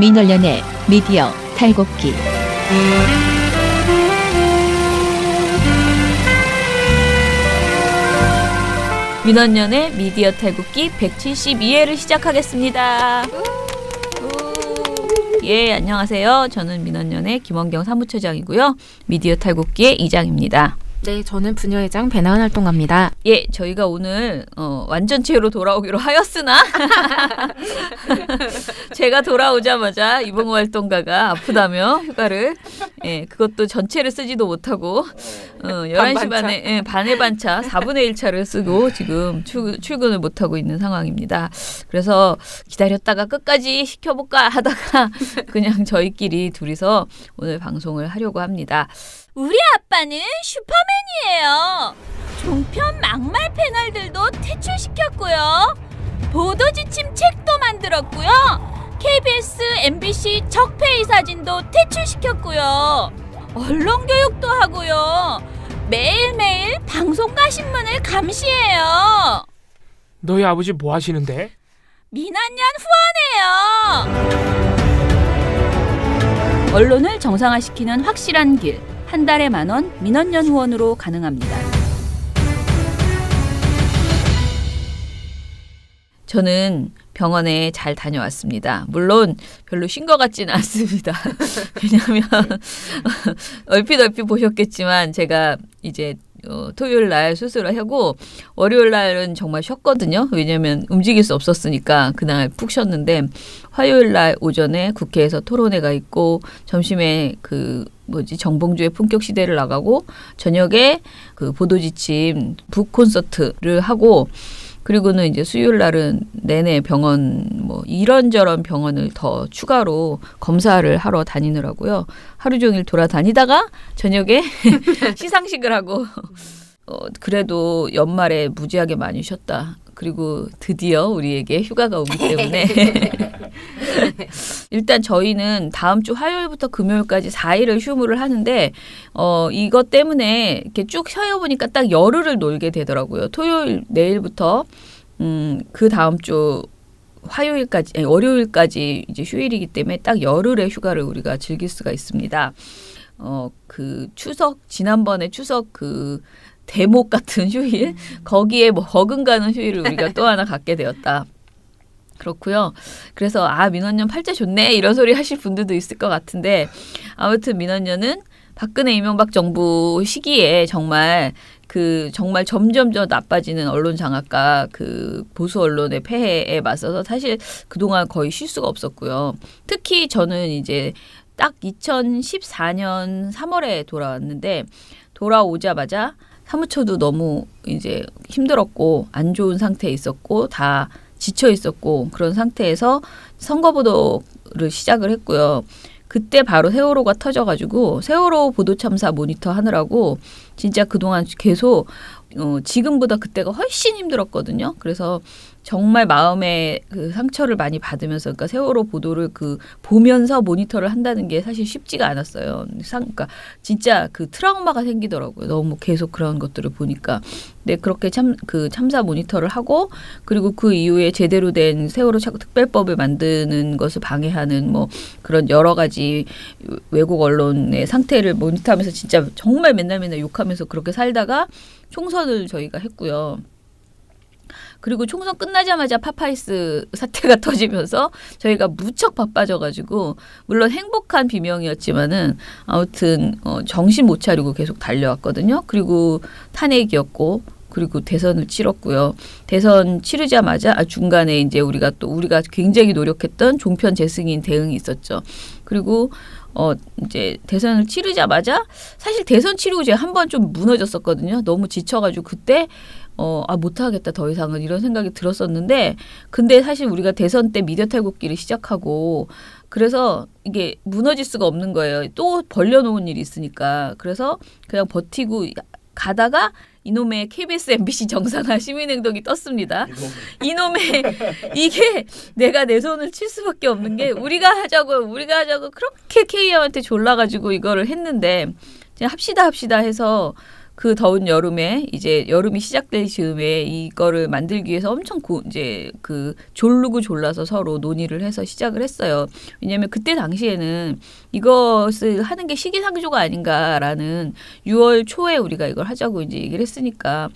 민원련의 미디어 탈곡기. 민원련의 미디어 탈곡기 172회를 시작하겠습니다. 예, 안녕하세요. 저는 민원련의 김원경 사무처장이고요. 미디어 탈곡기의 이장입니다. 네, 저는 부녀회장 배나은 활동가입니다. 예, 저희가 오늘 완전체로 돌아오기로 하였으나 제가 돌아오자마자 이봉호 활동가가 아프다며 휴가를 그것도 전체를 쓰지도 못하고 11시 반에 반의 반차 4분의 1차를 쓰고 지금 출근을 못하고 있는 상황입니다. 그래서 기다렸다가 끝까지 시켜볼까 하다가 그냥 저희끼리 둘이서 오늘 방송을 하려고 합니다. 우리 아빠는 슈퍼맨이에요. 종편 막말 패널들도 퇴출시켰고요. 보도지침 책도 만들었고요. KBS, MBC 적폐의 사진도 퇴출시켰고요. 언론교육도 하고요. 매일매일 방송과 신문을 감시해요. 너희 아버지 뭐 하시는데? 민원연 후원해요. 언론을 정상화시키는 확실한 길. 한 달에 10,000원 민원연 후원으로 가능합니다. 저는 병원에 잘 다녀왔습니다. 물론 별로 쉰 것 같지는 않습니다. 왜냐하면 얼핏 보셨겠지만 제가 이제 토요일 날 수술을 하고 월요일 날은 정말 쉬었거든요. 왜냐하면 움직일 수 없었으니까 그날 푹 쉬었는데 화요일 날 오전에 국회에서 토론회가 있고 점심에 정봉주의 품격 시대를 나가고 저녁에 그 보도지침 북 콘서트를 하고 그리고는 이제 수요일 날은 내내 병원 이런저런 병원을 더 추가로 검사를 하러 다니느라고요. 하루 종일 돌아다니다가 저녁에 시상식을 하고 그래도 연말에 무지하게 많이 쉬었다. 그리고 드디어 우리에게 휴가가 오기 때문에 일단 저희는 다음 주 화요일부터 금요일까지 4일을 휴무를 하는데 이것 때문에 이렇게 쭉 쉬어보니까 딱 열흘을 놀게 되더라고요. 토요일 내일부터 그 다음 주 월요일까지 이제 휴일이기 때문에 딱 열흘의 휴가를 우리가 즐길 수가 있습니다. 그 지난번에 추석 대목 같은 휴일 거기에 버금가는 휴일을 우리가 또 하나 갖게 되었다. 그렇고요. 그래서 민원연 팔자 좋네 이런 소리 하실 분들도 있을 것 같은데 아무튼 민원연은 박근혜 이명박 정부 시기에 정말 점점 더 나빠지는 언론 장악과 보수 언론의 폐해에 맞서서 사실 그동안 거의 쉴 수가 없었고요. 특히 저는 이제 딱 2014년 3월에 돌아왔는데 돌아오자마자 사무처도 너무 이제 힘들었고 안 좋은 상태에 있었고 다 지쳐 있었고 그런 상태에서 선거보도를 시작을 했고요. 그때 바로 세월호가 터져가지고 세월호 보도 참사 모니터 하느라고 진짜 그동안 계속 지금보다 그때가 훨씬 힘들었거든요. 그래서 정말 마음에 상처를 많이 받으면서 그러니까 세월호 보도를 보면서 모니터를 한다는 게 사실 쉽지가 않았어요. 그러니까 진짜 트라우마가 생기더라고요. 너무 계속 그런 것들을 보니까. 네, 그렇게 참사 모니터를 하고 그리고 그 이후에 제대로 된 세월호 특별법을 만드는 것을 방해하는 그런 여러 가지 외국 언론의 상태를 모니터하면서 진짜 정말 맨날 욕하면서 그렇게 살다가 총선을 저희가 했고요. 그리고 총선 끝나자마자 파파이스 사태가 터지면서 저희가 무척 바빠져가지고 물론 행복한 비명이었지만은 아무튼 정신 못 차리고 계속 달려왔거든요. 그리고 탄핵이었고 그리고 대선을 치렀고요. 대선 치르자마자 중간에 이제 우리가 굉장히 노력했던 종편 재승인 대응이 있었죠. 그리고 이제 대선을 치르자마자 사실 대선 치르고 제가 한 번 좀 무너졌었거든요. 너무 지쳐가지고 그때 못하겠다 더 이상은 이런 생각이 들었었는데 근데 사실 우리가 대선 때 미디어 탈곡기를 시작하고 그래서 이게 무너질 수가 없는 거예요. 또 벌려놓은 일이 있으니까. 그래서 그냥 버티고 가다가 이놈의 KBS, MBC 정상화 시민행동이 떴습니다. 이게 내가 내 손을 칠 수밖에 없는 게 우리가 하자고 그렇게 KM한테 졸라가지고 이거를 했는데 그냥 합시다 해서 그 더운 여름에 이제 여름이 시작될 즈음에 이거를 만들기 위해서 엄청 이제 그 졸르고 졸라서 서로 논의를 해서 시작을 했어요. 왜냐하면 그때 당시에는 이것을 하는 게 시기상조가 아닌가라는 6월 초에 우리가 이걸 하자고 이제 얘기를 했으니까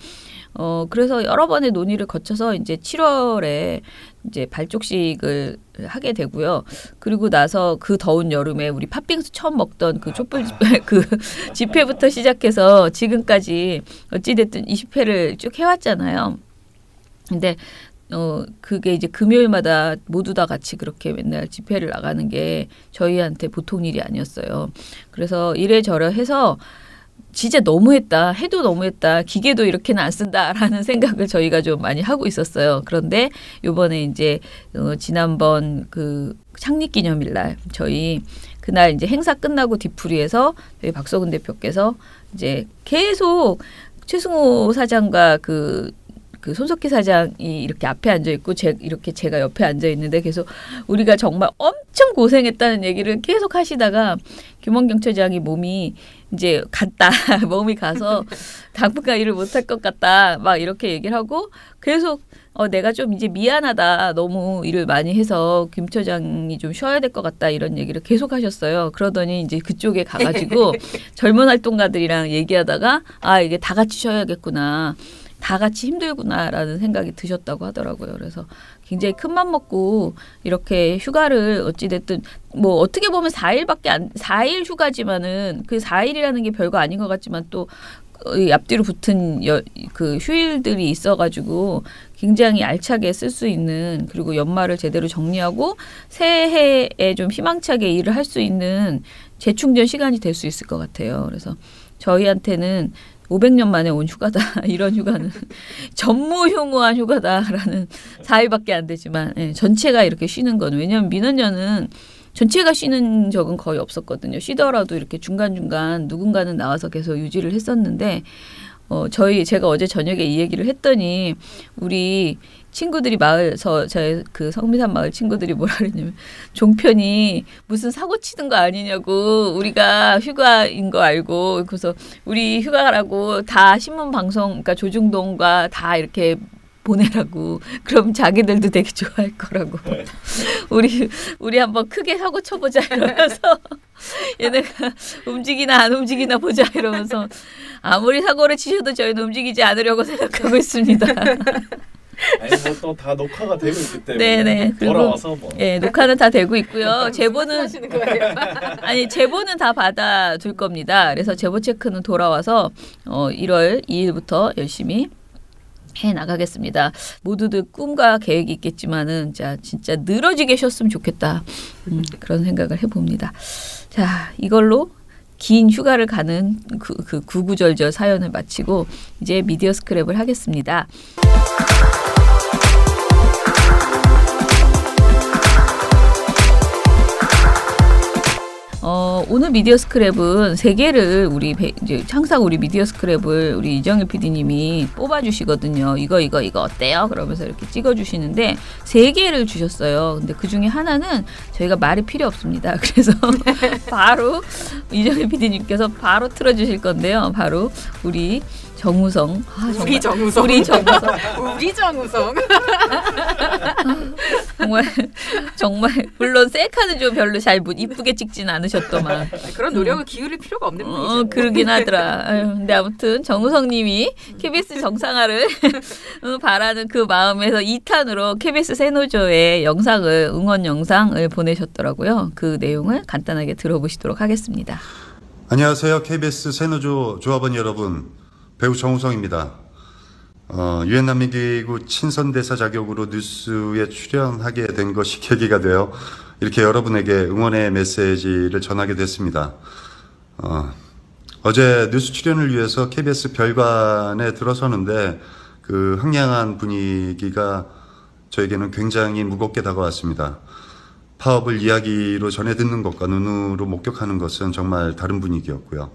그래서 여러 번의 논의를 거쳐서 이제 7월에 이제 발족식을 하게 되고요. 그리고 나서 그 더운 여름에 우리 팥빙수 처음 먹던 그 촛불 집회, 그 집회부터 시작해서 지금까지 어찌됐든 20회를 쭉 해왔잖아요. 근데 그게 이제 금요일마다 모두 다 같이 그렇게 맨날 집회를 나가는 게 저희한테 보통 일이 아니었어요. 그래서 이래저래 해서 진짜 너무했다. 해도 너무했다. 기계도 이렇게는 안 쓴다라는 생각을 저희가 좀 많이 하고 있었어요. 그런데 요번에 이제 지난번 그 창립기념일 날 저희 그날 이제 행사 끝나고 뒤풀이해서 저희 박서근 대표께서 이제 계속 최승호 사장과 그 손석희 사장이 이렇게 앞에 앉아 있고 이렇게 제가 옆에 앉아 있는데 계속 우리가 정말 엄청 고생했다는 얘기를 계속 하시다가 김원경처장이 몸이 이제 갔다. 몸이 가서 당분간 일을 못할 것 같다. 막 이렇게 얘기를 하고 계속 내가 좀 이제 미안하다. 너무 일을 많이 해서 김 처장이 좀 쉬어야 될 것 같다. 이런 얘기를 계속 하셨어요. 그러더니 이제 그쪽에 가가지고 젊은 활동가들이랑 얘기하다가 이게 다 같이 쉬어야겠구나. 다 같이 힘들구나라는 생각이 드셨다고 하더라고요. 그래서 굉장히 큰맘 먹고 이렇게 휴가를 어찌됐든 뭐 어떻게 보면 4일 휴가지만은 그 4일이라는 게 별거 아닌 것 같지만 또 앞뒤로 붙은 그 휴일들이 있어가지고 굉장히 알차게 쓸 수 있는 그리고 연말을 제대로 정리하고 새해에 좀 희망차게 일을 할 수 있는 재충전 시간이 될 수 있을 것 같아요. 그래서 저희한테는 500년 만에 온 휴가다. 이런 휴가는 전무후무한 휴가다라는 4일밖에 안 되지만 전체가 이렇게 쉬는 건 왜냐하면 민원연은 전체가 쉬는 적은 거의 없었거든요. 쉬더라도 이렇게 중간중간 누군가는 나와서 계속 유지를 했었는데 제가 어제 저녁에 이 얘기를 했더니 우리 친구들이 저희 그 성미산 마을 친구들이 뭐라 그랬냐면 종편이 무슨 사고 치는 거 아니냐고 우리가 휴가인 거 알고 그래서 우리 휴가라고 다 신문 방송 그러니까 조중동과 다 이렇게 보내라고 그럼 자기들도 되게 좋아할 거라고 우리 한번 크게 사고 쳐보자 이러면서 얘네가 움직이나 안 움직이나 보자 이러면서 아무리 사고를 치셔도 저희는 움직이지 않으려고 생각하고 있습니다. 아니 뭐 또 다 녹화가 되고 있기 때문에 네네. 돌아와서 뭐 녹화는 다 되고 있고요. 제보는 제보는 다 받아둘 겁니다. 그래서 제보 체크는 돌아와서 1월 2일부터 열심히 해 나가겠습니다. 모두들 꿈과 계획이 있겠지만은 진짜 늘어지게 쉬었으면 좋겠다. 그런 생각을 해봅니다. 자, 이걸로 긴 휴가를 가는 그 구구절절 사연을 마치고 이제 미디어 스크랩을 하겠습니다. 오늘 미디어 스크랩은 3개를 항상 우리 미디어 스크랩을 우리 이정일 PD님이 뽑아주시거든요. 이거 어때요? 그러면서 이렇게 찍어주시는데 3개를 주셨어요. 근데 그 중에 하나는 저희가 말이 필요 없습니다. 그래서 바로 이정일 PD님께서 바로 틀어주실 건데요. 바로 우리 정우성. 우리 정우성. 정말 물론 셀카는 좀 별로 잘 이쁘게 찍지는 않으셨더만 그런 노력을 기울일 필요가 없는 분이죠. 그러긴 하더라. 근데 아무튼 정우성님이 KBS 정상화를 바라는 그 마음에서 2탄으로 KBS 새노조의 응원 영상을 보내셨더라고요. 그 내용을 간단하게 들어보시도록 하겠습니다. 안녕하세요. KBS 새노조 조합원 여러분. 배우 정우성입니다. 유엔 난민기구 친선대사 자격으로 뉴스에 출연하게 된 것이 계기가 되어 이렇게 여러분에게 응원의 메시지를 전하게 됐습니다. 어제 뉴스 출연을 위해서 KBS 별관에 들어서는데 그 흥량한 분위기가 저에게는 굉장히 무겁게 다가왔습니다. 파업을 이야기로 전해 듣는 것과 눈으로 목격하는 것은 정말 다른 분위기였고요.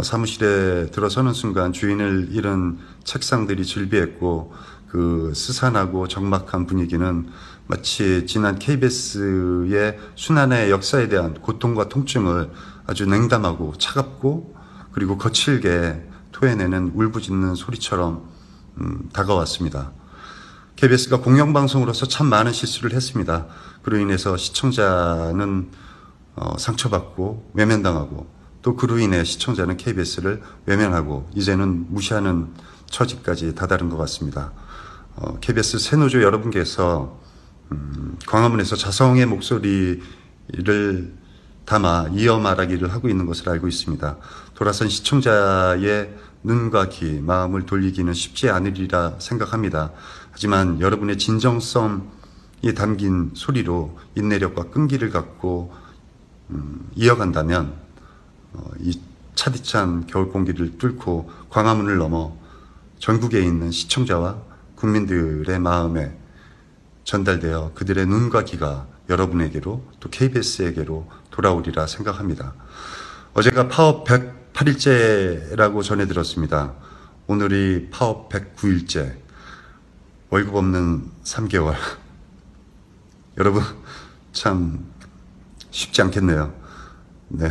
사무실에 들어서는 순간 주인을 잃은 책상들이 즐비했고 그 스산하고 적막한 분위기는 마치 지난 KBS의 순환의 역사에 대한 고통과 통증을 아주 냉담하고 차갑고 그리고 거칠게 토해내는 울부짖는 소리처럼 다가왔습니다. KBS가 공영방송으로서 참 많은 실수를 했습니다. 그로 인해서 시청자는 상처받고 외면당하고 또 그로 인해 시청자는 KBS를 외면하고 이제는 무시하는 처지까지 다다른 것 같습니다. KBS 새노조 여러분께서 광화문에서 자성의 목소리를 담아 이어 말하기를 하고 있는 것을 알고 있습니다. 돌아선 시청자의 눈과 귀, 마음을 돌리기는 쉽지 않으리라 생각합니다. 하지만 여러분의 진정성이 담긴 소리로 인내력과 끈기를 갖고 이어간다면 이 차디찬 겨울 공기를 뚫고 광화문을 넘어 전국에 있는 시청자와 국민들의 마음에 전달되어 그들의 눈과 귀가 여러분에게로 또 KBS에게로 돌아오리라 생각합니다. 어제가 파업 108일째라고 전해 들었습니다. 오늘이 파업 109일째. 월급 없는 3개월. 여러분 참 쉽지 않겠네요. 네.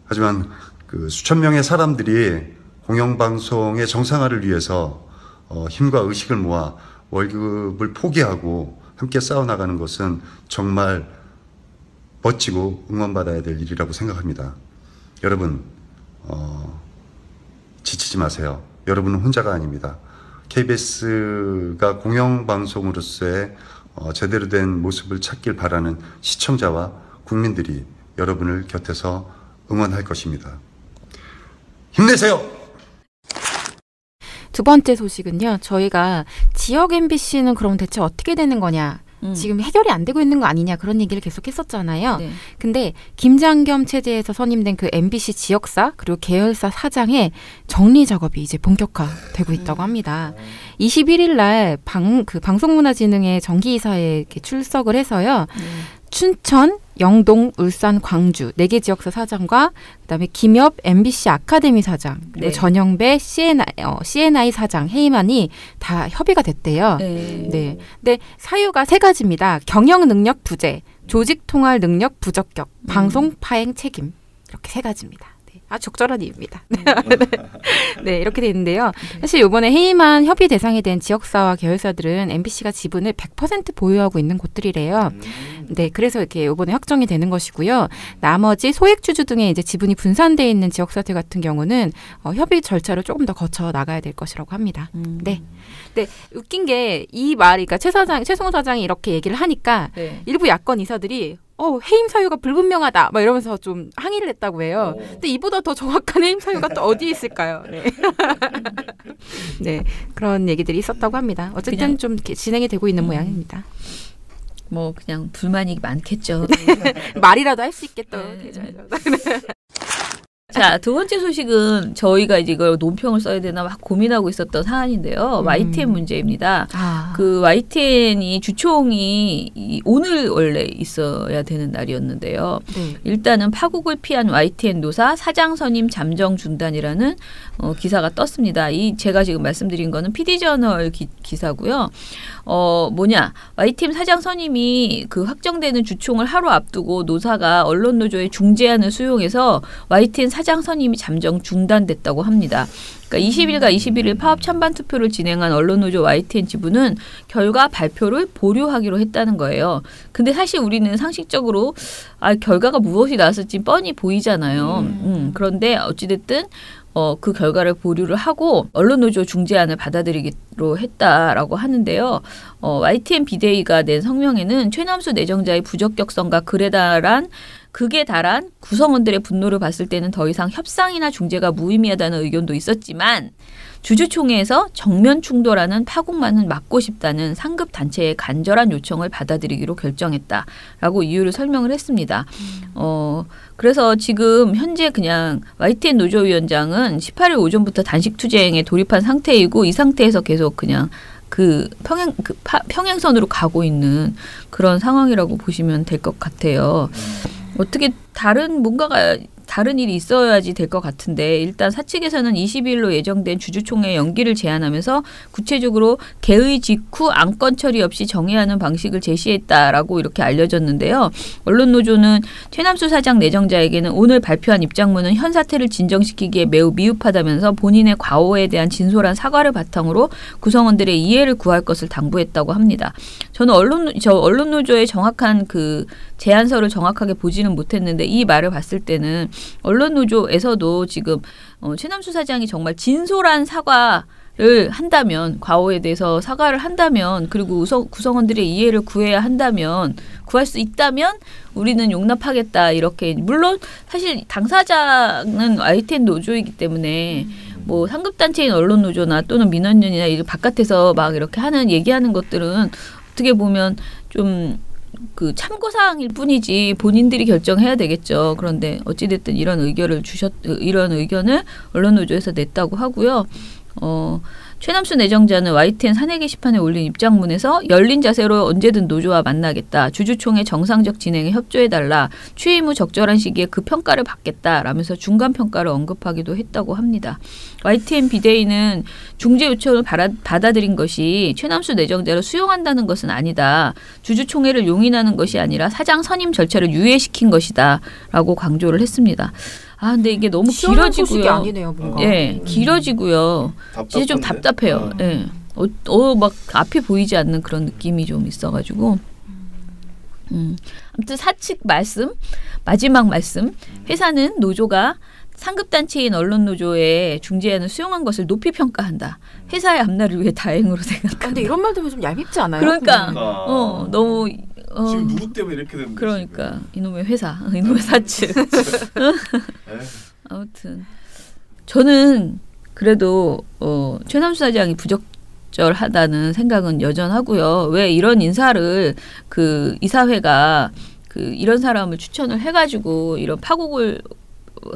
하지만 그 수천 명의 사람들이 공영방송의 정상화를 위해서 힘과 의식을 모아 월급을 포기하고 함께 싸워나가는 것은 정말 멋지고 응원받아야 될 일이라고 생각합니다. 여러분 지치지 마세요. 여러분은 혼자가 아닙니다. KBS가 공영방송으로서의 제대로 된 모습을 찾길 바라는 시청자와 국민들이 여러분을 곁에서 응원할 것입니다. 힘내세요! 두 번째 소식은요. 저희가 지역 MBC는 그럼 대체 어떻게 되는 거냐. 지금 해결이 안 되고 있는 거 아니냐 그런 얘기를 계속 했었잖아요. 네. 근데 김장겸 체제에서 선임된 그 MBC 지역사 그리고 계열사 사장의 정리 작업이 이제 본격화되고 있다고 합니다. 21일 날 방송문화진흥회 정기이사에 출석을 해서요. 춘천, 영동, 울산, 광주 4개 지역사 사장과 그다음에 김엽 MBC 아카데미 사장 그리고 네. 전영배 CNI 사장 해임안이 다 협의가 됐대요. 네. 근데 사유가 3가지입니다. 경영 능력 부재, 조직 통할 능력 부적격, 방송 파행 책임 이렇게 3가지입니다. 적절한 이유입니다. 네, 이렇게 돼 있는데요. 사실 이번에 해임안 협의 대상이 된 지역사와 계열사들은 MBC가 지분을 100% 보유하고 있는 곳들이래요. 네, 그래서 이렇게 이번에 확정이 되는 것이고요. 나머지 소액주주 등의 이제 지분이 분산되어 있는 지역사들 같은 경우는 협의 절차를 조금 더 거쳐 나가야 될 것이라고 합니다. 네. 네, 웃긴 게 이 말이, 그러니까 최승호 사장이 이렇게 얘기를 하니까 네. 일부 야권 이사들이 해임 사유가 불분명하다 막 이러면서 좀 항의를 했다고 해요. 근데 이보다 더 정확한 해임 사유가 또 어디에 있을까요? 네. 네, 그런 얘기들이 있었다고 합니다. 어쨌든 좀 이렇게 진행이 되고 있는 모양입니다. 뭐 그냥 불만이 많겠죠. 말이라도 할 수 있겠다. 네. 자, 두 번째 소식은 저희가 이제 이걸 논평을 써야 되나 막 고민하고 있었던 사안인데요. YTN 문제입니다. 그 YTN이 주총이 오늘 원래 있어야 되는 날이었는데요. 네. 일단은 파국을 피한 YTN 노사 사장 선임 잠정 중단이라는 기사가 떴습니다. 제가 지금 말씀드린 거는 PD저널 기사고요. YTN 사장 선임이 그 확정되는 주총을 하루 앞두고 노사가 언론노조의 중재안을 수용해서 YTN 사장 선임이 잠정 중단됐다고 합니다. 그러니까 20일과 21일 파업 찬반 투표를 진행한 언론노조 YTN 지부는 결과 발표를 보류하기로 했다는 거예요. 근데 사실 우리는 상식적으로 결과가 무엇이 나왔을지 뻔히 보이잖아요. 그런데 어찌됐든 그 결과를 보류를 하고 언론노조 중재안을 받아들이기로 했다라고 하는데요. YTN 비대위가 낸 성명에는 최남수 내정자의 부적격성과 극에 달한 구성원들의 분노를 봤을 때는 더 이상 협상이나 중재가 무의미하다는 의견도 있었지만 주주총회에서 정면 충돌하는 파국만은 막고 싶다는 상급 단체의 간절한 요청을 받아들이기로 결정했다라고 이유를 설명을 했습니다. 그래서 지금 현재 그냥 YTN 노조위원장은 18일 오전부터 단식 투쟁에 돌입한 상태이고 이 상태에서 계속 그냥 평행선으로 가고 있는 그런 상황이라고 보시면 될 것 같아요. 어떻게 다른 뭔가가 다른 일이 있어야지 될 것 같은데 일단 사측에서는 20일로 예정된 주주총회 연기를 제안하면서 구체적으로 개의 직후 안건 처리 없이 정회하는 방식을 제시했다라고 이렇게 알려졌는데요. 언론노조는 최남수 사장 내정자에게는 오늘 발표한 입장문은 현 사태를 진정시키기에 매우 미흡하다면서 본인의 과오에 대한 진솔한 사과를 바탕으로 구성원들의 이해를 구할 것을 당부했다고 합니다. 저는 언론노조의 정확한 그 제안서를 정확하게 보지는 못했는데 이 말을 봤을 때는 언론노조에서도 지금 최남수 사장이 정말 진솔한 사과를 한다면 과오에 대해서 사과를 한다면 그리고 구성원들의 이해를 구해야 한다면 구할 수 있다면 우리는 용납하겠다 이렇게 물론 사실 당사자는 YTN 노조이기 때문에 뭐 상급단체인 언론노조나 또는 민원연이나 이 바깥에서 막 이렇게 얘기하는 것들은 어떻게 보면 좀 그 참고사항일 뿐이지 본인들이 결정해야 되겠죠. 그런데 어찌됐든 이런 의견을 언론노조에서 냈다고 하고요. 최남수 내정자는 YTN 사내 게시판에 올린 입장문에서 열린 자세로 언제든 노조와 만나겠다. 주주총회 정상적 진행에 협조해달라. 취임 후 적절한 시기에 그 평가를 받겠다라면서 중간 평가를 언급하기도 했다고 합니다. YTN 비대위는 중재 요청을 받아들인 것이 최남수 내정자를 수용한다는 것은 아니다. 주주총회를 용인하는 것이 아니라 사장 선임 절차를 유예시킨 것이다. 라고 강조를 했습니다. 아, 근데 이게 너무 길어지고요. 소식이 아니네요, 뭔가. 예, 길어지고요. 진짜 좀 답답해요. 예. 막 앞이 보이지 않는 그런 느낌이 좀 있어가지고. 아무튼 사측 마지막 말씀. 회사는 노조가 상급단체인 언론노조의 중재안을 수용한 것을 높이 평가한다. 회사의 앞날을 위해 다행으로 생각한다. 근데 이런 말 들으면 좀 얄밉지 않아요? 그러니까 너무 지금 누구 때문에 이렇게 된 거지? 그러니까 이놈의 회사, 이놈의 사측. 아무튼 저는 그래도 최남수 사장이 부적절하다는 생각은 여전하고요. 왜 이런 인사를 그 이사회가 그 이런 사람을 추천을 해가지고 이런 파국을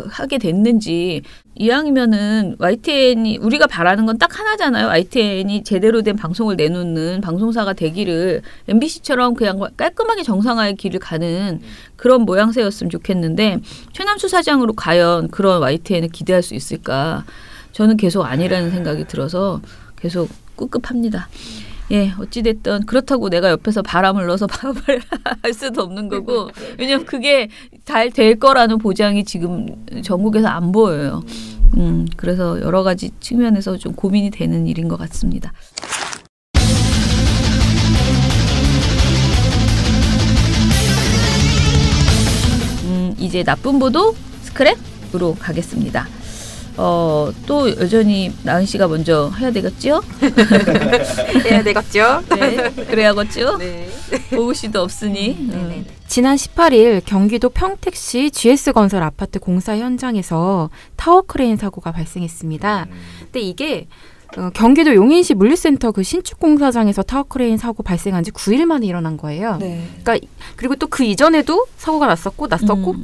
하게 됐는지 이왕이면은 YTN이 우리가 바라는 건 딱 하나잖아요. YTN이 제대로 된 방송을 내놓는 방송사가 되기를 MBC처럼 그냥 깔끔하게 정상화의 길을 가는 그런 모양새였으면 좋겠는데 최남수 사장으로 과연 그런 YTN을 기대할 수 있을까? 저는 계속 아니라는 생각이 들어서 계속 꿉꿉합니다. 예, 어찌됐든 그렇다고 내가 옆에서 바람을 넣어서 파업을 할 수도 없는 거고 왜냐면 그게 잘 될 거라는 보장이 지금 전국에서 안 보여요. 그래서 여러 가지 측면에서 좀 고민이 되는 일인 것 같습니다. 이제 나쁜 보도 스크랩으로 가겠습니다. 또 여전히 나은 씨가 먼저 해야 되겠죠? 해야 되겠죠? 네, 그래야겠죠? 네. 오우 씨도 없으니. 지난 18일 경기도 평택시 GS건설 아파트 공사 현장에서 타워 크레인 사고가 발생했습니다. 근데 이게 경기도 용인시 물류센터 그 신축 공사장에서 타워 크레인 사고 발생한 지 9일 만에 일어난 거예요. 네. 그러니까 그리고 또 그 이전에도 사고가 났었고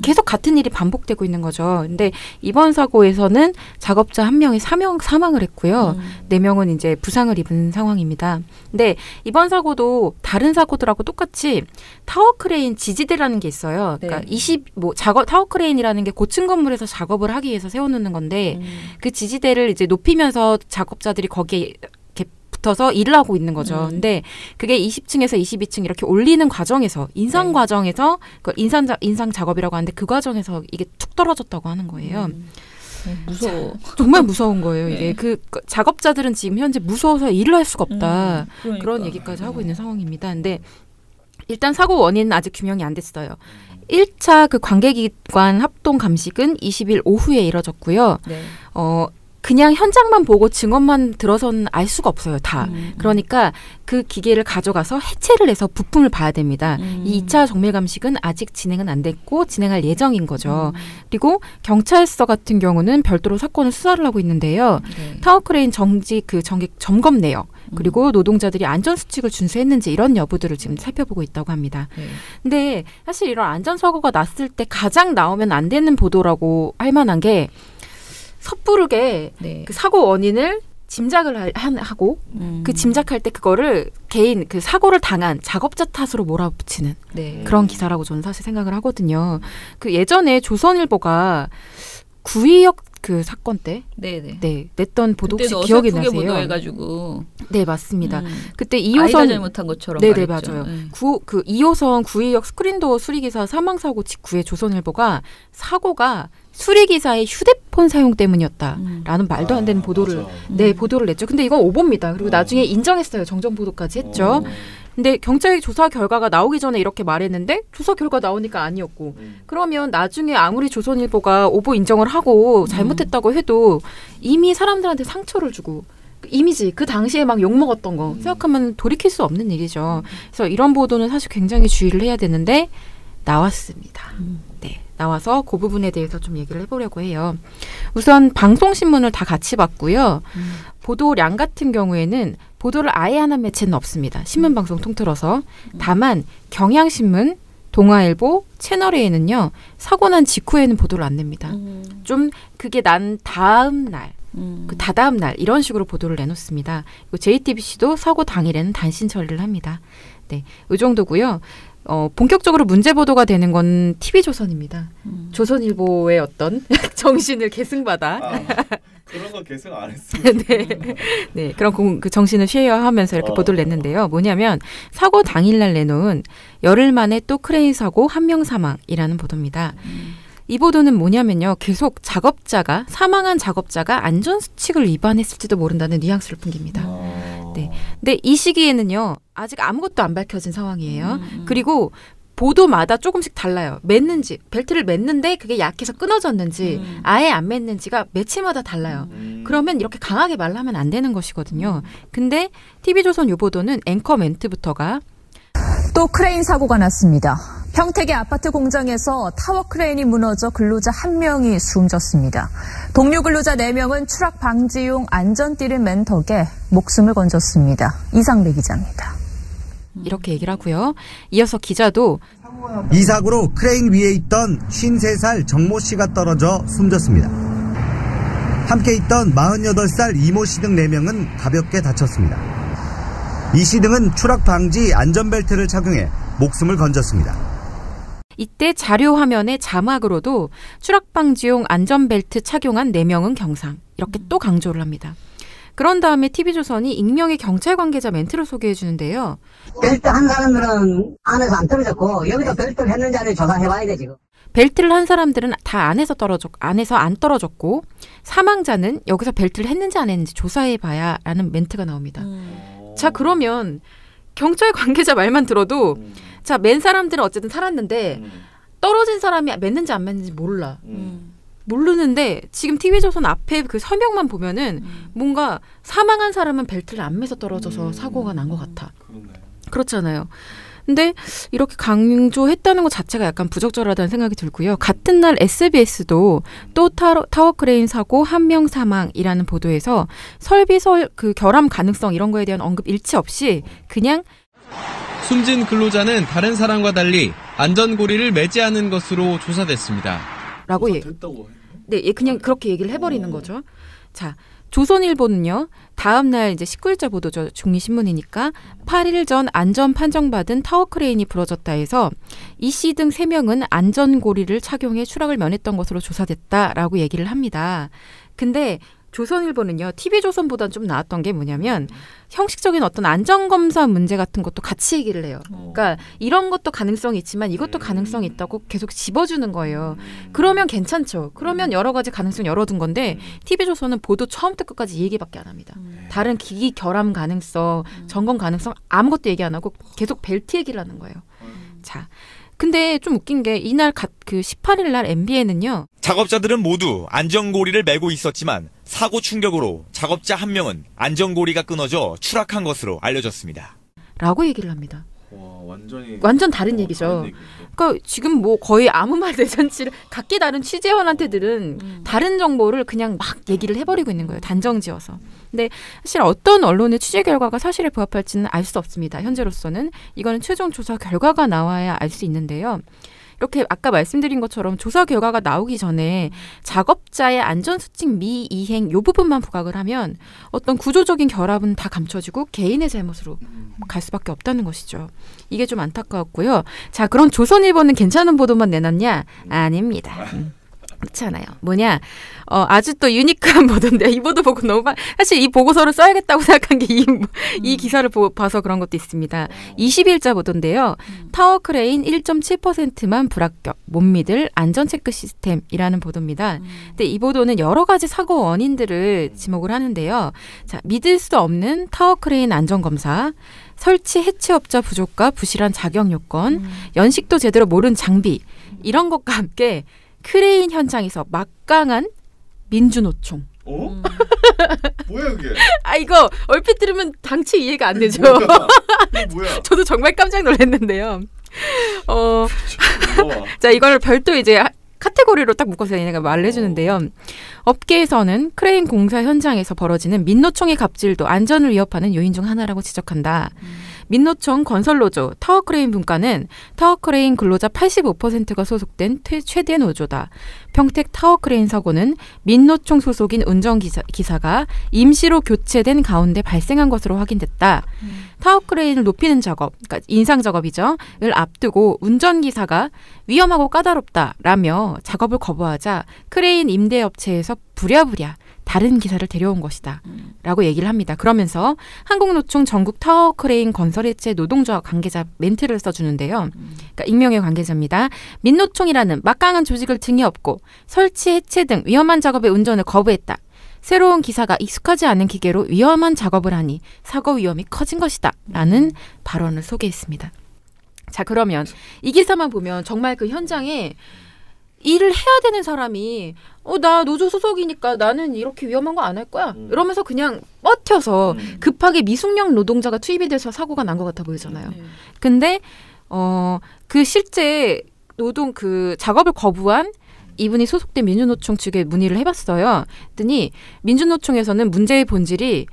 계속 같은 일이 반복되고 있는 거죠. 근데 이번 사고에서는 작업자 1명이 사망을 했고요. 4명은 이제 부상을 입은 상황입니다. 근데 이번 사고도 다른 사고들하고 똑같이 타워 크레인 지지대라는 게 있어요. 그러니까 타워 크레인이라는 게 고층 건물에서 작업을 하기 위해서 세워놓는 건데 그 지지대를 이제 높이면서 작업자들이 거기에 이렇게 붙어서 일을 하고 있는 거죠. 근데 그게 20층에서 22층 이렇게 올리는 과정에서 인상 과정에서 그 인상 작업이라고 하는데 그 과정에서 이게 툭 떨어졌다고 하는 거예요. 무서워. 정말 무서운 거예요. 이게 그 작업자들은 지금 현재 무서워서 일을 할 수가 없다. 그러니까. 그런 얘기까지 하고 있는 상황입니다. 근데 일단 사고 원인은 아직 규명이 안 됐어요. 1차 그 관계기관 합동 감식은 20일 오후에 이뤄졌고요. 그냥 현장만 보고 증언만 들어서는 알 수가 없어요, 다. 그러니까 그 기계를 가져가서 해체를 해서 부품을 봐야 됩니다. 이 2차 정밀 감식은 아직 진행은 안 됐고 진행할 예정인 거죠. 그리고 경찰서 같은 경우는 별도로 사건을 수사를 하고 있는데요. 타워크레인 정직 점검 내역 그리고 노동자들이 안전수칙을 준수했는지 이런 여부들을 지금 살펴보고 있다고 합니다. 근데 사실 이런 안전사고가 났을 때 가장 나오면 안 되는 보도라고 할 만한 게 섣부르게 그 사고 원인을 짐작을 하고 그 짐작할 때 그거를 개인 그 사고를 당한 작업자 탓으로 몰아붙이는 네. 그런 기사라고 저는 사실 생각을 하거든요. 그 예전에 조선일보가 구의역 그 사건 때 냈던 보도 혹시 기억이 나세요? 보도해가지고. 네, 맞습니다. 그때 아이가 2호선 잘못한 것처럼 네네 말했죠. 맞아요. 그 2호선 구의역 스크린도어 수리기사 사망사고 직후에 조선일보가 사고가 수리기사의 휴대폰 사용 때문이었다라는 말도 안 되는 보도를 보도를 냈죠. 근데 이건 오보입니다. 그리고 나중에 인정했어요. 정정 보도까지 했죠. 근데 경찰 조사 결과가 나오기 전에 이렇게 말했는데 조사 결과 나오니까 아니었고 그러면 나중에 아무리 조선일보가 오보 인정을 하고 잘못했다고 해도 이미 사람들한테 상처를 주고 이미지 그 당시에 막 욕먹었던 거 생각하면 돌이킬 수 없는 일이죠. 그래서 이런 보도는 사실 굉장히 주의를 해야 되는데 나왔습니다. 네, 나와서 그 부분에 대해서 좀 얘기를 해보려고 해요. 우선 방송신문을 다 같이 봤고요. 보도량 같은 경우에는 보도를 아예 하는 매체는 없습니다. 신문방송 통틀어서. 다만 경향신문, 동아일보, 채널A에는요. 사고 난 직후에는 보도를 안 냅니다. 좀 그게 난 다음 날, 그 다다음 날 이런 식으로 보도를 내놓습니다. JTBC도 사고 당일에는 단신 처리를 합니다. 네, 이 정도고요. 본격적으로 문제 보도가 되는 건 TV조선입니다. 조선일보의 어떤 정신을 계승받아. 그런 거 계승 안 했어요. 네, 그런 그 정신을 쉐어하면서 이렇게 보도를 냈는데요. 뭐냐면 사고 당일날 내놓은 열흘 만에 또 크레인 사고 1명 사망이라는 보도입니다. 이 보도는 뭐냐면요. 계속 사망한 작업자가 안전수칙을 위반했을지도 모른다는 뉘앙스를 풍깁니다. 네. 근데 이 시기에는요. 아직 아무것도 안 밝혀진 상황이에요. 그리고 보도마다 조금씩 달라요. 벨트를 맸는데 그게 약해서 끊어졌는지 아예 안 맸는지가 매체마다 달라요. 그러면 이렇게 강하게 말하면 안 되는 것이거든요. 근데 TV조선 요 보도는 앵커 멘트부터가 또 크레인 사고가 났습니다. 평택의 아파트 공장에서 타워 크레인이 무너져 근로자 1명이 숨졌습니다. 동료 근로자 4명은 추락 방지용 안전띠를 맨 덕에 목숨을 건졌습니다. 이상배 기자입니다. 이렇게 얘기를 하고요. 이어서 기자도 이 사고로 크레인 위에 있던 53살 정모 씨가 떨어져 숨졌습니다. 함께 있던 48살 이모 씨 등 4명은 가볍게 다쳤습니다. 이 씨 등은 추락 방지 안전벨트를 착용해 목숨을 건졌습니다. 이때 자료 화면에 자막으로도 추락 방지용 안전벨트 착용한 4명은 경상 이렇게 또 강조를 합니다. 그런 다음에 TV조선이 익명의 경찰 관계자 멘트를 소개해 주는데요. 벨트 한 사람들은 안에서 안 떨어졌고 여기도 벨트를 했는지 안 했는지 조사해봐야 돼 지금. 벨트를 한 사람들은 다 안에서 안 떨어졌고 사망자는 여기서 벨트를 했는지 안 했는지 조사해봐야 라는 멘트가 나옵니다. 자 그러면 경찰 관계자 말만 들어도 자 맨 사람들은 어쨌든 살았는데 떨어진 사람이 맸는지 안 맸는지 몰라. 모르는데 지금 TV조선 앞에 그 설명만 보면은 뭔가 사망한 사람은 벨트를 안 매서 떨어져서 사고가 난 것 같아. 그렇잖아요. 근데 이렇게 강조했다는 것 자체가 약간 부적절하다는 생각이 들고요. 같은 날 SBS도 또 타워 크레인 사고 1명 사망이라는 보도에서 그 결함 가능성 이런 거에 대한 언급 일치 없이 그냥 숨진 근로자는 다른 사람과 달리 안전고리를 매지 않은 것으로 조사됐습니다. 라고 네, 그냥 그렇게 얘기를 해버리는 거죠. 자, 조선일보는요. 다음 날 이제 19일자 보도죠. 중리신문이니까 8일 전 안전 판정받은 타워 크레인이 부러졌다 해서 이 씨 등 3명은 안전고리를 착용해 추락을 면했던 것으로 조사됐다라고 얘기를 합니다. 근데 조선일보는요. TV조선보다는 좀 나았던 게 뭐냐면 형식적인 어떤 안전검사 문제 같은 것도 같이 얘기를 해요. 그러니까 이런 것도 가능성이 있지만 이것도 가능성이 있다고 계속 집어주는 거예요. 그러면 괜찮죠. 그러면 여러 가지 가능성 열어둔 건데 TV조선은 보도 처음부터 끝까지 이 얘기밖에 안 합니다. 다른 기기 결함 가능성, 점검 가능성 아무것도 얘기 안 하고 계속 벨트 얘기를 하는 거예요. 자, 근데 좀 웃긴 게 이날 그 18일 날 MBN은요. 작업자들은 모두 안전고리를 매고 있었지만 사고 충격으로 작업자 1명은 안전고리가 끊어져 추락한 것으로 알려졌습니다. 라고 얘기를 합니다. 와, 완전 다른 얘기죠. 그러니까 지금 뭐 거의 아무 말 대잔치를 각기 다른 취재원한테들은 다른 정보를 그냥 막 얘기를 해버리고 있는 거예요. 단정지어서. 근데 사실 어떤 언론의 취재 결과가 사실에 부합할지는 알 수 없습니다. 현재로서는 이거는 최종 조사 결과가 나와야 알 수 있는데요. 이렇게 아까 말씀드린 것처럼 조사 결과가 나오기 전에 작업자의 안전수칙 미이행 요 부분만 부각을 하면 어떤 구조적인 결합은 다 감춰지고 개인의 잘못으로 갈 수밖에 없다는 것이죠. 이게 좀 안타까웠고요. 자, 그럼 조선일보는 괜찮은 보도만 내놨냐? 아닙니다. 그렇지 않아요. 뭐냐? 아주 또 유니크한 보도인데 이 보도 보고 너무 사실 이 보고서를 써야겠다고 생각한 게 이 기사를 봐서 그런 것도 있습니다. 20일자 보도인데요. 타워 크레인 1.7%만 불합격, 못 믿을 안전체크 시스템이라는 보도입니다. 근데 이 보도는 여러 가지 사고 원인들을 지목을 하는데요. 자, 믿을 수 없는 타워 크레인 안전검사, 설치 해체업자 부족과 부실한 자격 요건, 연식도 제대로 모른 장비 이런 것과 함께 크레인 현장에서 막강한 민주노총. 뭐야 그게? 이거 얼핏 들으면 당치 이해가 안 되죠. 뭐야? 저도 정말 깜짝 놀랐는데요. 자, 이걸 별도 이제 카테고리로 딱 묶어서 얘네가 말을 해주는데요. 업계에서는 크레인 공사 현장에서 벌어지는 민노총의 갑질도 안전을 위협하는 요인 중 하나라고 지적한다. 민노총 건설노조 타워크레인 분과는 타워크레인 근로자 85%가 소속된 최대 노조다. 평택 타워크레인 사고는 민노총 소속인 운전기사가 임시로 교체된 가운데 발생한 것으로 확인됐다. 타워크레인을 높이는 작업, 그러니까 인상 작업이죠. 을 앞두고 운전기사가 위험하고 까다롭다라며 작업을 거부하자 크레인 임대업체에서 부랴부랴 다른 기사를 데려온 것이다 라고 얘기를 합니다. 그러면서 한국노총 전국 타워크레인 건설해체 노동조합 관계자 멘트를 써주는데요. 그러니까 익명의 관계자입니다. 민노총이라는 막강한 조직을 등에 업고 설치, 해체 등 위험한 작업의 운전을 거부했다. 새로운 기사가 익숙하지 않은 기계로 위험한 작업을 하니 사고 위험이 커진 것이다 라는 발언을 소개했습니다. 자, 그러면 이 기사만 보면 정말 그 현장에 일을 해야 되는 사람이 나 노조 소속이니까 나는 이렇게 위험한 거 안 할 거야 이러면서 그냥 버텨서 급하게 미숙련 노동자가 투입이 돼서 사고가 난 것 같아 보이잖아요. 근데 그 실제 노동 그 작업을 거부한 이분이 소속된 민주노총 측에 문의를 해봤어요. 그랬더니 민주노총에서는 문제의 본질이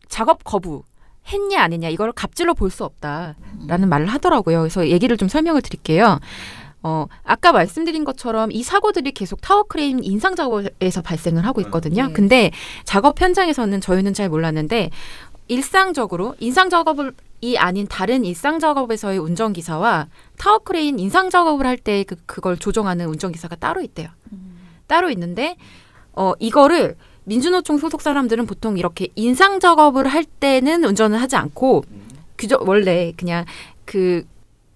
작업 거부 했냐 안 했냐 이걸 갑질로 볼 수 없다라는 말을 하더라고요. 그래서 얘기를 좀 설명을 드릴게요. 아까 말씀드린 것처럼 이 사고들이 계속 타워크레인 인상 작업에서 발생을 하고 있거든요. 근데 작업 현장에서는 저희는 잘 몰랐는데 일상적으로 인상 작업이 아닌 다른 일상 작업에서의 운전기사와 타워크레인 인상 작업을 할 때 그걸 조정하는 운전기사가 따로 있대요. 따로 있는데 이거를 민주노총 소속 사람들은 보통 이렇게 인상 작업을 할 때는 운전을 하지 않고 원래 그냥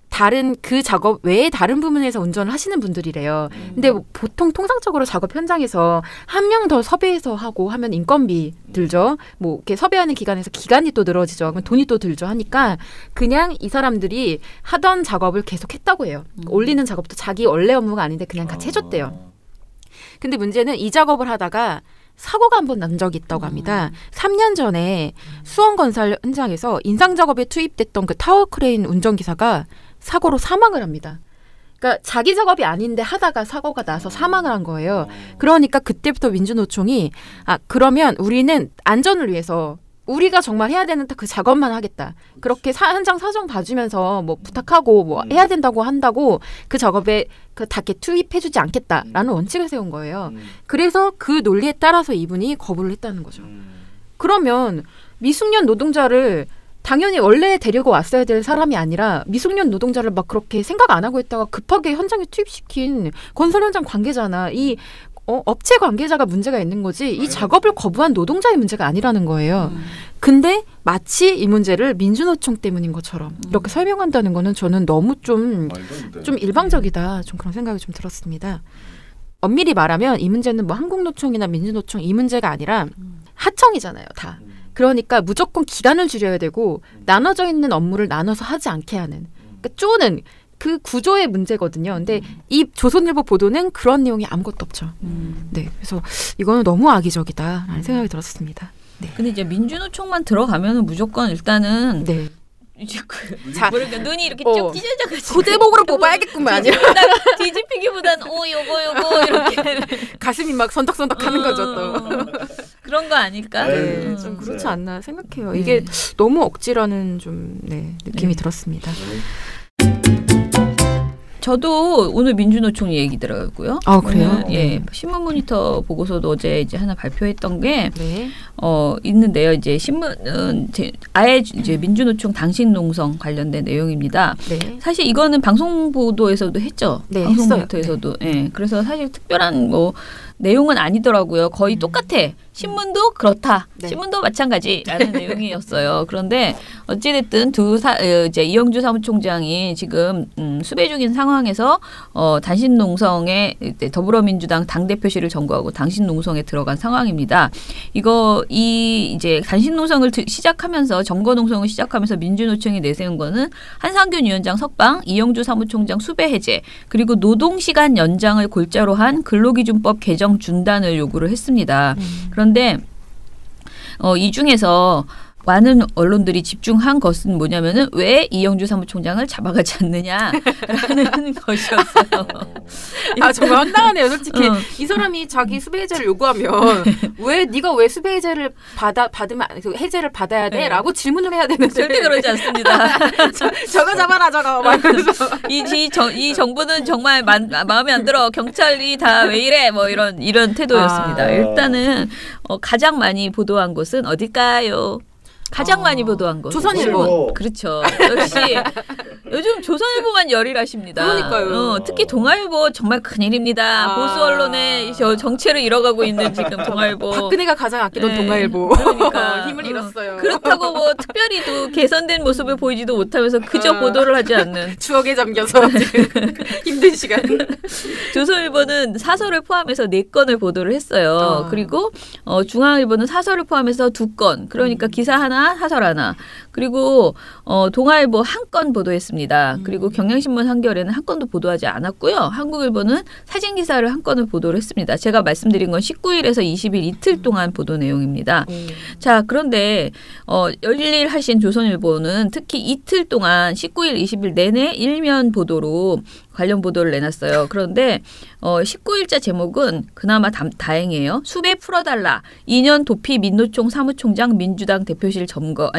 다른 그 작업 외에 다른 부분에서 운전을 하시는 분들이래요. 근데 보통 통상적으로 작업 현장에서 한 명 더 섭외해서 하고 하면 인건비 들죠. 뭐 이렇게 섭외하는 기간에서 기간이 또 늘어지죠. 그럼 돈이 또 들죠. 하니까 그냥 이 사람들이 하던 작업을 계속 했다고 해요. 올리는 작업도 자기 원래 업무가 아닌데 그냥 같이 해줬대요. 근데 문제는 이 작업을 하다가 사고가 한 번 난 적이 있다고 합니다. 3년 전에 수원건설 현장에서 인상 작업에 투입됐던 그 타워크레인 운전기사가 사고로 사망을 합니다. 그러니까 자기 작업이 아닌데 하다가 사고가 나서 사망을 한 거예요. 그러니까 그때부터 민주노총이 그러면 우리는 안전을 위해서 우리가 정말 해야 되는 그 작업만 하겠다. 그렇게 현장 사정 봐주면서 뭐 부탁하고 뭐 해야 된다고 한다고 그 작업에 다 투입해주지 않겠다라는 원칙을 세운 거예요. 그래서 그 논리에 따라서 이분이 거부를 했다는 거죠. 그러면 미숙련 노동자를 당연히 원래 데리고 왔어야 될 사람이 아니라 미숙련 노동자를 막 그렇게 생각 안 하고 있다가 급하게 현장에 투입시킨 건설 현장 관계자나 이 업체 관계자가 문제가 있는 거지 이 작업을 거부한 노동자의 문제가 아니라는 거예요. 근데 마치 이 문제를 민주노총 때문인 것처럼 이렇게 설명한다는 거는 저는 너무 좀 일방적이다. 좀 그런 생각이 좀 들었습니다. 엄밀히 말하면 이 문제는 뭐 한국노총이나 민주노총 이 문제가 아니라 하청이잖아요. 다. 그러니까 무조건 기간을 줄여야 되고 나눠져 있는 업무를 나눠서 하지 않게 하는 그러니까 쪼는 그 구조의 문제거든요. 근데 이 조선일보 보도는 그런 내용이 아무것도 없죠. 네, 그래서 이거는 너무 악의적이다라는 생각이 들었습니다. 네. 근데 이제 민주노총만 들어가면은 무조건 일단은 네. 이제 뭐랄까 눈이 이렇게 쭉 찢어져가지고 소제목으로 뽑아야겠구만. 뒤집히기보다는 요거 이렇게 가슴이 막 선덕선덕 하는 거죠 또. 그런 거 아닐까? 네, 좀 그렇지 않나 생각해요. 이게 너무 억지라는 좀 느낌이 들었습니다. 저도 오늘 민주노총 얘기더라고요. 아, 그래요? 예, 신문 모니터 보고서도 어제 이제 하나 발표했던 게 네. 있는데요. 이제 신문은 아예 이제 민주노총 당신 농성 관련된 내용입니다. 네. 사실 이거는 방송 보도에서도 했죠. 네, 방송 했어요. 모니터에서도. 예. 그래서 사실 특별한 뭐 내용은 아니더라고요. 거의 똑같아. 신문도 그렇다. 네. 신문도 마찬가지라는 내용이었어요. 그런데 어찌됐든 이제 이영주 사무총장이 지금 수배 중인 상황에서 단신 농성에 더불어민주당 당대표실을 점거하고 당신 농성에 들어간 상황입니다. 이제 단신 농성을 시작하면서 점거 농성을 시작하면서 민주노총이 내세운 거는 한상균 위원장 석방, 이영주 사무총장 수배 해제, 그리고 노동시간 연장을 골자로 한 근로기준법 개정 중단을 요구를 했습니다. 그런데 이 중에서 많은 언론들이 집중한 것은 뭐냐면은 왜 이영주 사무총장을 잡아가지 않느냐라는 것이었어요. 아 정말 황당하네요. 솔직히 이 사람이 자기 수배 해제를 요구하면 왜 네가 왜 수배 해제를 받으면 해제를 받아야 돼?라고 질문을 해야 되는데 절대 그러지 않습니다. 저거 잡아라 저거. 이 정부는 정말 마음에 안 들어. 경찰이 다 왜 이래? 뭐 이런 태도였습니다. 일단은 가장 많이 보도한 곳은 어딜까요? 가장 많이 보도한 것. 조선일보. 그렇죠. 역시 요즘 조선일보만 열일하십니다. 그러니까요. 특히 동아일보 정말 큰일입니다. 보수 언론의 정체를 잃어가고 있는 지금 동아일보. 박근혜가 가장 아끼던 동아일보. 그러니까 힘을 잃었어요. 그렇다고 뭐 특별히 또 개선된 모습을 보이지도 못하면서 그저 보도를 하지 않는. 추억에 잠겨서 지금 힘든 시간. 조선일보는 사설을 포함해서 4건을 보도를 했어요. 그리고 중앙일보는 사설을 포함해서 2건. 그러니까 기사 하나, 사설 하나. 그리고 동아일보 1건 보도했습니다. 그리고 경향신문 한겨레는 1건도 보도하지 않았고요. 한국일보는 사진 기사를 1건을 보도를 했습니다. 제가 말씀드린 건 19일에서 20일 이틀 동안 보도 내용입니다. 자, 그런데 열일하신 조선일보는 특히 이틀 동안 19일, 20일 내내 일면 보도로 관련 보도를 내놨어요. 그런데 19일자 제목은 그나마 다행이에요. 수배 풀어달라. 2년 도피 민노총 사무총장 민주당 대표실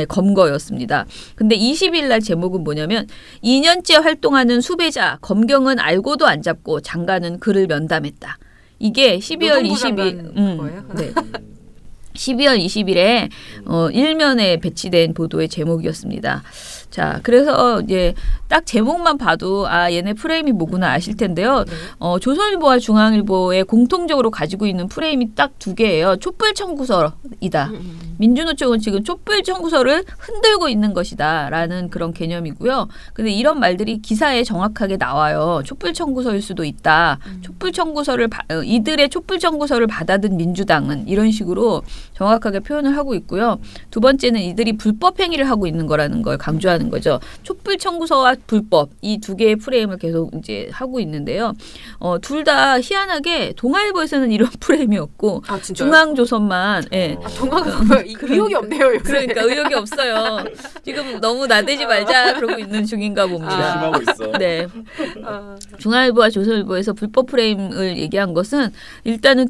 검거였습니다. 근데 20일 날 제목은 뭐냐면 2년째 활동하는 수배자 검경은 알고도 안 잡고 장관은 그를 면담했다. 이게 12월 20일 거예요? 네. 12월 20일에 일면에 배치된 보도의 제목이었습니다. 자, 그래서 이제 딱 제목만 봐도 얘네 프레임이 뭐구나 아실 텐데요. 조선일보와 중앙일보에 공통적으로 가지고 있는 프레임이 딱 2개예요. 촛불 청구서이다. 민주노총은 지금 촛불 청구서를 흔들고 있는 것이다라는 그런 개념이고요. 근데 이런 말들이 기사에 정확하게 나와요. 촛불 청구서일 수도 있다. 촛불 청구서를 이들의 촛불 청구서를 받아든 민주당은 이런 식으로 정확하게 표현을 하고 있고요. 2번째는 이들이 불법 행위를 하고 있는 거라는 걸 강조하는 거죠. 촛불 청구서와 불법 이 2개의 프레임을 계속 이제 하고 있는데요. 둘 다 희한하게 동아일보에서는 이런 프레임이 없고 중앙조선만 의욕이 없네요. 요새. 그러니까 의욕이 없어요. 지금 너무 나대지 말자 그러고 있는 중인가 봅니다. 조심하고 있어. 네. 중앙일보와 조선일보에서 불법 프레임을 얘기한 것은 일단은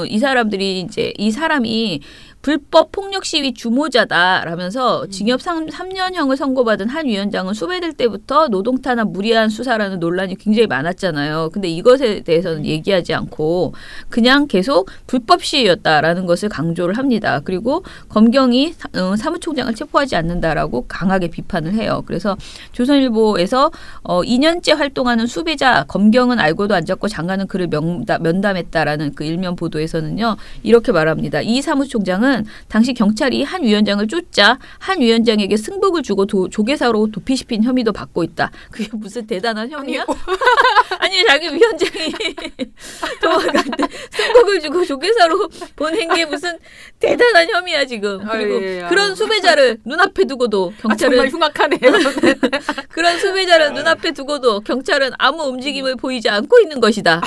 이 사람들이 이제 이 사람이 불법 폭력 시위 주모자다라면서 징역 3년형을 선고받은 한 위원장은 수배될 때부터 노동 탄압 무리한 수사라는 논란이 굉장히 많았잖아요. 근데 이것에 대해서는 얘기하지 않고 그냥 계속 불법 시위였다라는 것을 강조를 합니다. 그리고 검경이 사무총장을 체포하지 않는다라고 강하게 비판을 해요. 그래서 조선일보에서 2년째 활동하는 수배자 검경은 알고도 안 잡고 장관은 그를 면담했다라는 그 일면 보도에서는요. 이렇게 말합니다. 이 사무총장은 당시 경찰이 한 위원장을 쫓자 한 위원장에게 승복을 주고 조계사로 도피시킨 혐의도 받고 있다. 그게 무슨 대단한 혐의야? 아니 자기 위원장이 도망갔는데 승복을 주고 조계사로 보낸 게 무슨 대단한 혐의야 지금. 그리고 그런 수배자를 눈앞에 두고도 경찰은 정말 흉악하네요. 그런 수배자를 눈앞에 두고도 경찰은 아무 움직임을 보이지 않고 있는 것이다.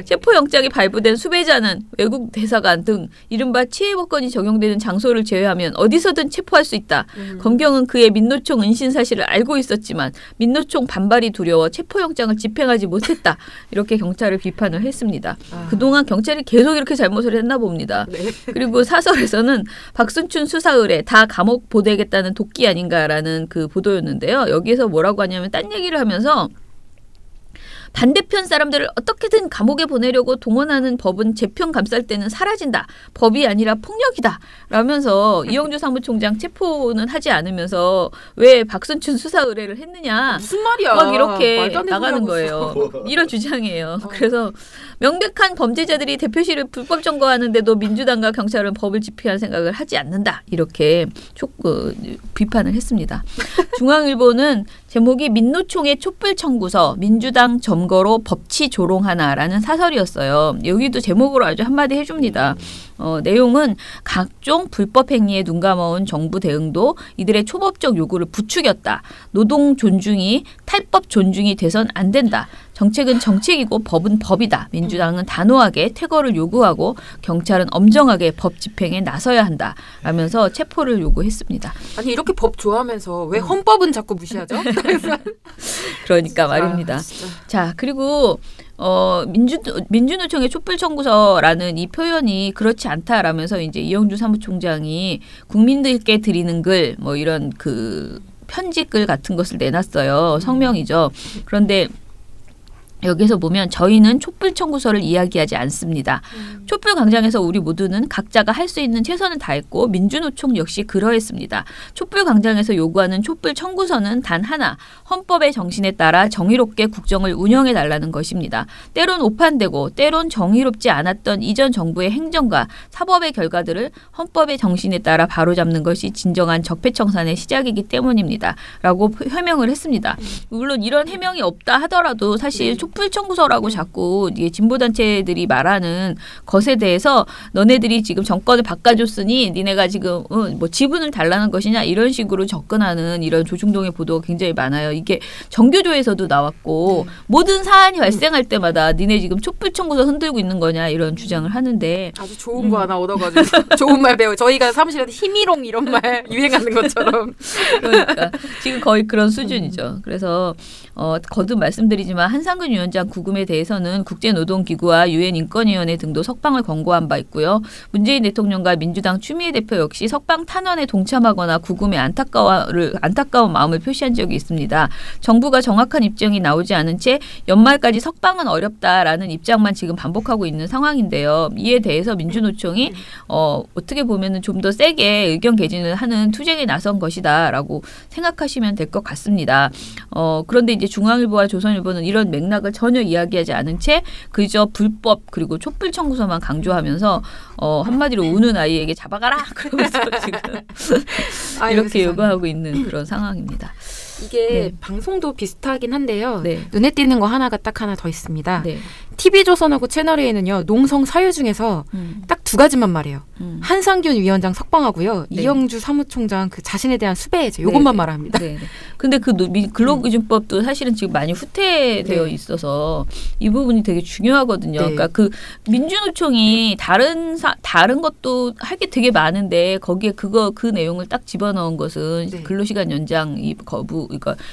체포영장이 발부된 수배자는 외국 대사관 등 이른바 치해법권이 적용되는 장소를 제외하면 어디서든 체포할 수 있다. 검경은 그의 민노총 은신 사실을 알고 있었지만 민노총 반발이 두려워 체포영장을 집행하지 못했다. 이렇게 경찰을 비판을 했습니다. 그동안 경찰이 계속 이렇게 잘못을 했나 봅니다. 네. 그리고 사설에서는 박순춘 수사 의뢰 다 감옥 보내겠다는 도끼 아닌가라는 그 보도였는데요. 여기에서 뭐라고 하냐면 딴 얘기를 하면서 반대편 사람들을 어떻게든 감옥에 보내려고 동원하는 법은 제 편 감쌀 때는 사라진다. 법이 아니라 폭력이다. 라면서 이영주 사무총장 체포는 하지 않으면서 왜 박순춘 수사 의뢰를 했느냐. 무슨 말이야. 막 이렇게 나가는 거예요. 이런 주장이에요. 그래서 명백한 범죄자들이 대표실을 불법 점거하는데도 민주당과 경찰은 법을 집행할 생각을 하지 않는다. 이렇게 비판을 했습니다. 중앙일보는 제목이 민노총의 촛불 청구서 민주당 점거로 법치 조롱하나라는 사설이었어요. 여기도 제목으로 아주 한마디 해줍니다. 내용은 각종 불법 행위에 눈 감아온 정부 대응도 이들의 초법적 요구를 부추겼다. 노동 존중이 탈법 존중이 돼선 안 된다. 정책은 정책이고 법은 법이다. 민주당은 단호하게 퇴거를 요구하고 경찰은 엄정하게 법 집행에 나서야 한다. 라면서 체포를 요구했습니다. 아니 이렇게 법 좋아하면서 왜 헌법은 자꾸 무시하죠? 그러니까 말입니다. 자, 그리고 민주노총의 촛불 청구서라는 이 표현이 그렇지 않다라면서 이제 이영주 사무총장이 국민들께 드리는 글 뭐 이런 그 편지글 같은 것을 내놨어요. 성명이죠. 그런데 여기서 보면 저희는 촛불 청구서를 이야기하지 않습니다. 촛불 광장에서 우리 모두는 각자가 할 수 있는 최선을 다했고 민주노총 역시 그러했습니다. 촛불 광장에서 요구하는 촛불 청구서는 단 하나, 헌법의 정신에 따라 정의롭게 국정을 운영해달라는 것입니다. 때론 오판되고 때론 정의롭지 않았던 이전 정부의 행정과 사법의 결과들을 헌법의 정신에 따라 바로잡는 것이 진정한 적폐청산의 시작이기 때문입니다. 라고 해명을 했습니다. 물론 이런 해명이 없다 하더라도 사실 촛불 청구서라고 자꾸 진보단체들이 말하는 것에 대해서 너네들이 지금 정권을 바꿔줬으니 니네가 지금 뭐 지분을 달라는 것이냐 이런 식으로 접근하는 이런 조중동의 보도가 굉장히 많아요. 이게 정교조에서도 나왔고 모든 사안이 발생할 때마다 니네 지금 촛불 청구서 흔들고 있는 거냐 이런 주장을 하는데 아주 좋은 거 하나 얻어가지고 좋은 말 배워. 저희가 사무실에서 희미롱 이런 말 유행하는 것처럼. 그러니까 지금 거의 그런 수준이죠. 그래서 거듭 말씀드리지만 한상근 위원장 구금에 대해서는 국제노동기구와 유엔 인권위원회 등도 석방을 권고한 바 있고요. 문재인 대통령과 민주당 추미애 대표 역시 석방 탄원에 동참하거나 구금에 안타까운 마음을 표시한 적이 있습니다. 정부가 정확한 입장이 나오지 않은 채 연말까지 석방은 어렵다라는 입장만 지금 반복하고 있는 상황인데요. 이에 대해서 민주노총이 어떻게 보면은 좀 더 세게 의견 개진을 하는 투쟁에 나선 것이다라고 생각하시면 될 것 같습니다. 그런데 이제 중앙일보와 조선일보는 이런 맥락을 전혀 이야기하지 않은 채 그저 불법 그리고 촛불 청구서만 강조하면서 한마디로 우는 아이에게 잡아가라 그러면서 지금 이렇게 요구하고 있는 그런 상황입니다. 이게 방송도 비슷하긴 한데요. 눈에 띄는 거 하나가 딱 하나 더 있습니다. TV조선하고 채널A는요. 농성 사유 중에서 딱 두 가지만 말해요. 한상균 위원장 석방하고요. 이영주 사무총장 그 자신에 대한 수배해제 요것만 말합니다. 근데 그 근로기준법도 사실은 지금 많이 후퇴되어 있어서 이 부분이 되게 중요하거든요. 그러니까 그 민주노총이 다른 것도 할 게 되게 많은데 거기에 그 내용을 딱 집어넣은 것은 근로시간 연장 거부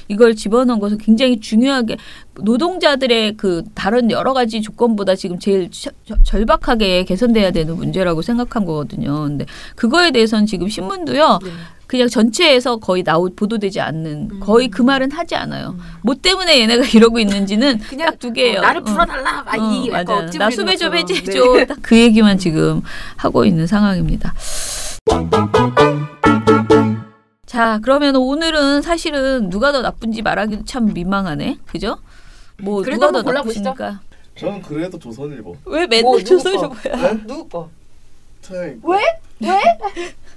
이걸 집어넣은 것은 굉장히 중요하게 노동자들의 그 다른 여러 가지 조건보다 지금 제일 절박하게 개선돼야 되는 문제라고 생각한 거거든요. 근데 그거에 대해서는 지금 신문도요. 그냥 전체에서 거의 보도되지 않는 거의 그 말은 하지 않아요. 뭐 때문에 얘네가 이러고 있는지는 그냥 딱 두 개예요. 나를 풀어달라. 맞아. 나 수배 좀 해줘. 딱 그 얘기만 지금 하고 있는 상황입니다. 자, 그러면 오늘은 사실은 누가 더 나쁜지 말하기도 참 민망하네. 그죠? 뭐 누가 더 나쁘십니까? 저는 그래도 조선일보. 왜 맨날 조선일보야? 누구 거? 왜?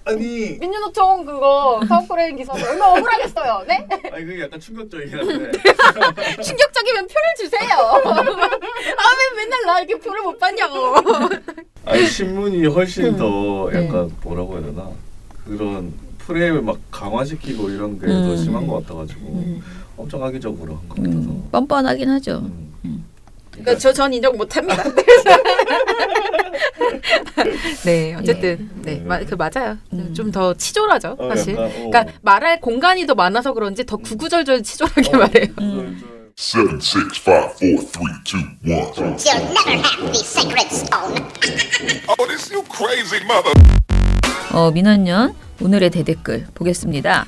아니 민주노총 그거 타워크레인 기사 얼마나 억울하겠어요. 네? 아니 그게 약간 충격적이긴 한데 충격적이면 표를 주세요. 왜 맨날 나 이렇게 표를 못 받냐고. 아니 신문이 훨씬 더 약간 뭐라고 해야 되나 그런 프레임을 막 강화시키고 이런 게 더 심한 것 같아가지고 엄청 악의적으로 한 것 같아서 뻔뻔하긴 하죠. 그러니까 전 인정 못합니다. 네, 어쨌든 맞아요. 좀 더 치졸하죠, 사실. 그러니까 말할 공간이 더 많아서 그런지 더 구구절절 치졸하게 말해요. 7, 6, 5, 4, 3, 2, 1. You'll never have the sacred stone. Oh, this you crazy mother. 민원연 오늘의 대댓글 보겠습니다.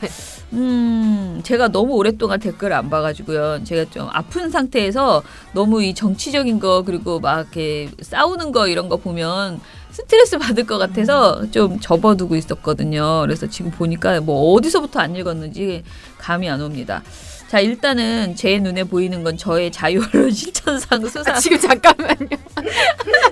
제가 너무 오랫동안 댓글을 안 봐가지고요. 제가 좀 아픈 상태에서 너무 이 정치적인 거 그리고 막 이렇게 싸우는 거 이런 거 보면 스트레스 받을 것 같아서 좀 접어두고 있었거든요. 그래서 지금 보니까 뭐 어디서부터 안 읽었는지 감이 안 옵니다. 자, 일단은 제 눈에 보이는 건 저의 자유언론 신천상 수상. 지금 잠깐만요.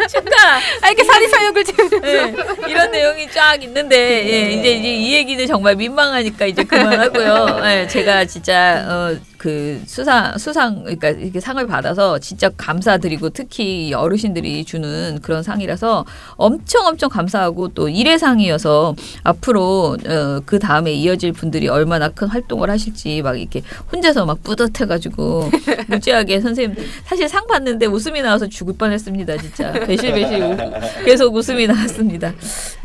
축하. 이렇게 사리사욕을 지금. 네, 이런 내용이 쫙 있는데 이제 이 얘기는 정말 민망하니까 이제 그만하고요. 네, 제가 진짜 그 수상 그러니까 이렇게 상을 받아서 진짜 감사드리고 특히 어르신들이 주는 그런 상이라서 엄청 감사하고 또 일회상이어서 앞으로 그 다음에 이어질 분들이 얼마나 큰 활동을 하실지 막 이렇게 혼자서 막 뿌듯해가지고 무지하게 선생님 사실 상 받는데 웃음이 나와서 죽을 뻔했습니다. 진짜 배실 계속 웃음이 나왔습니다.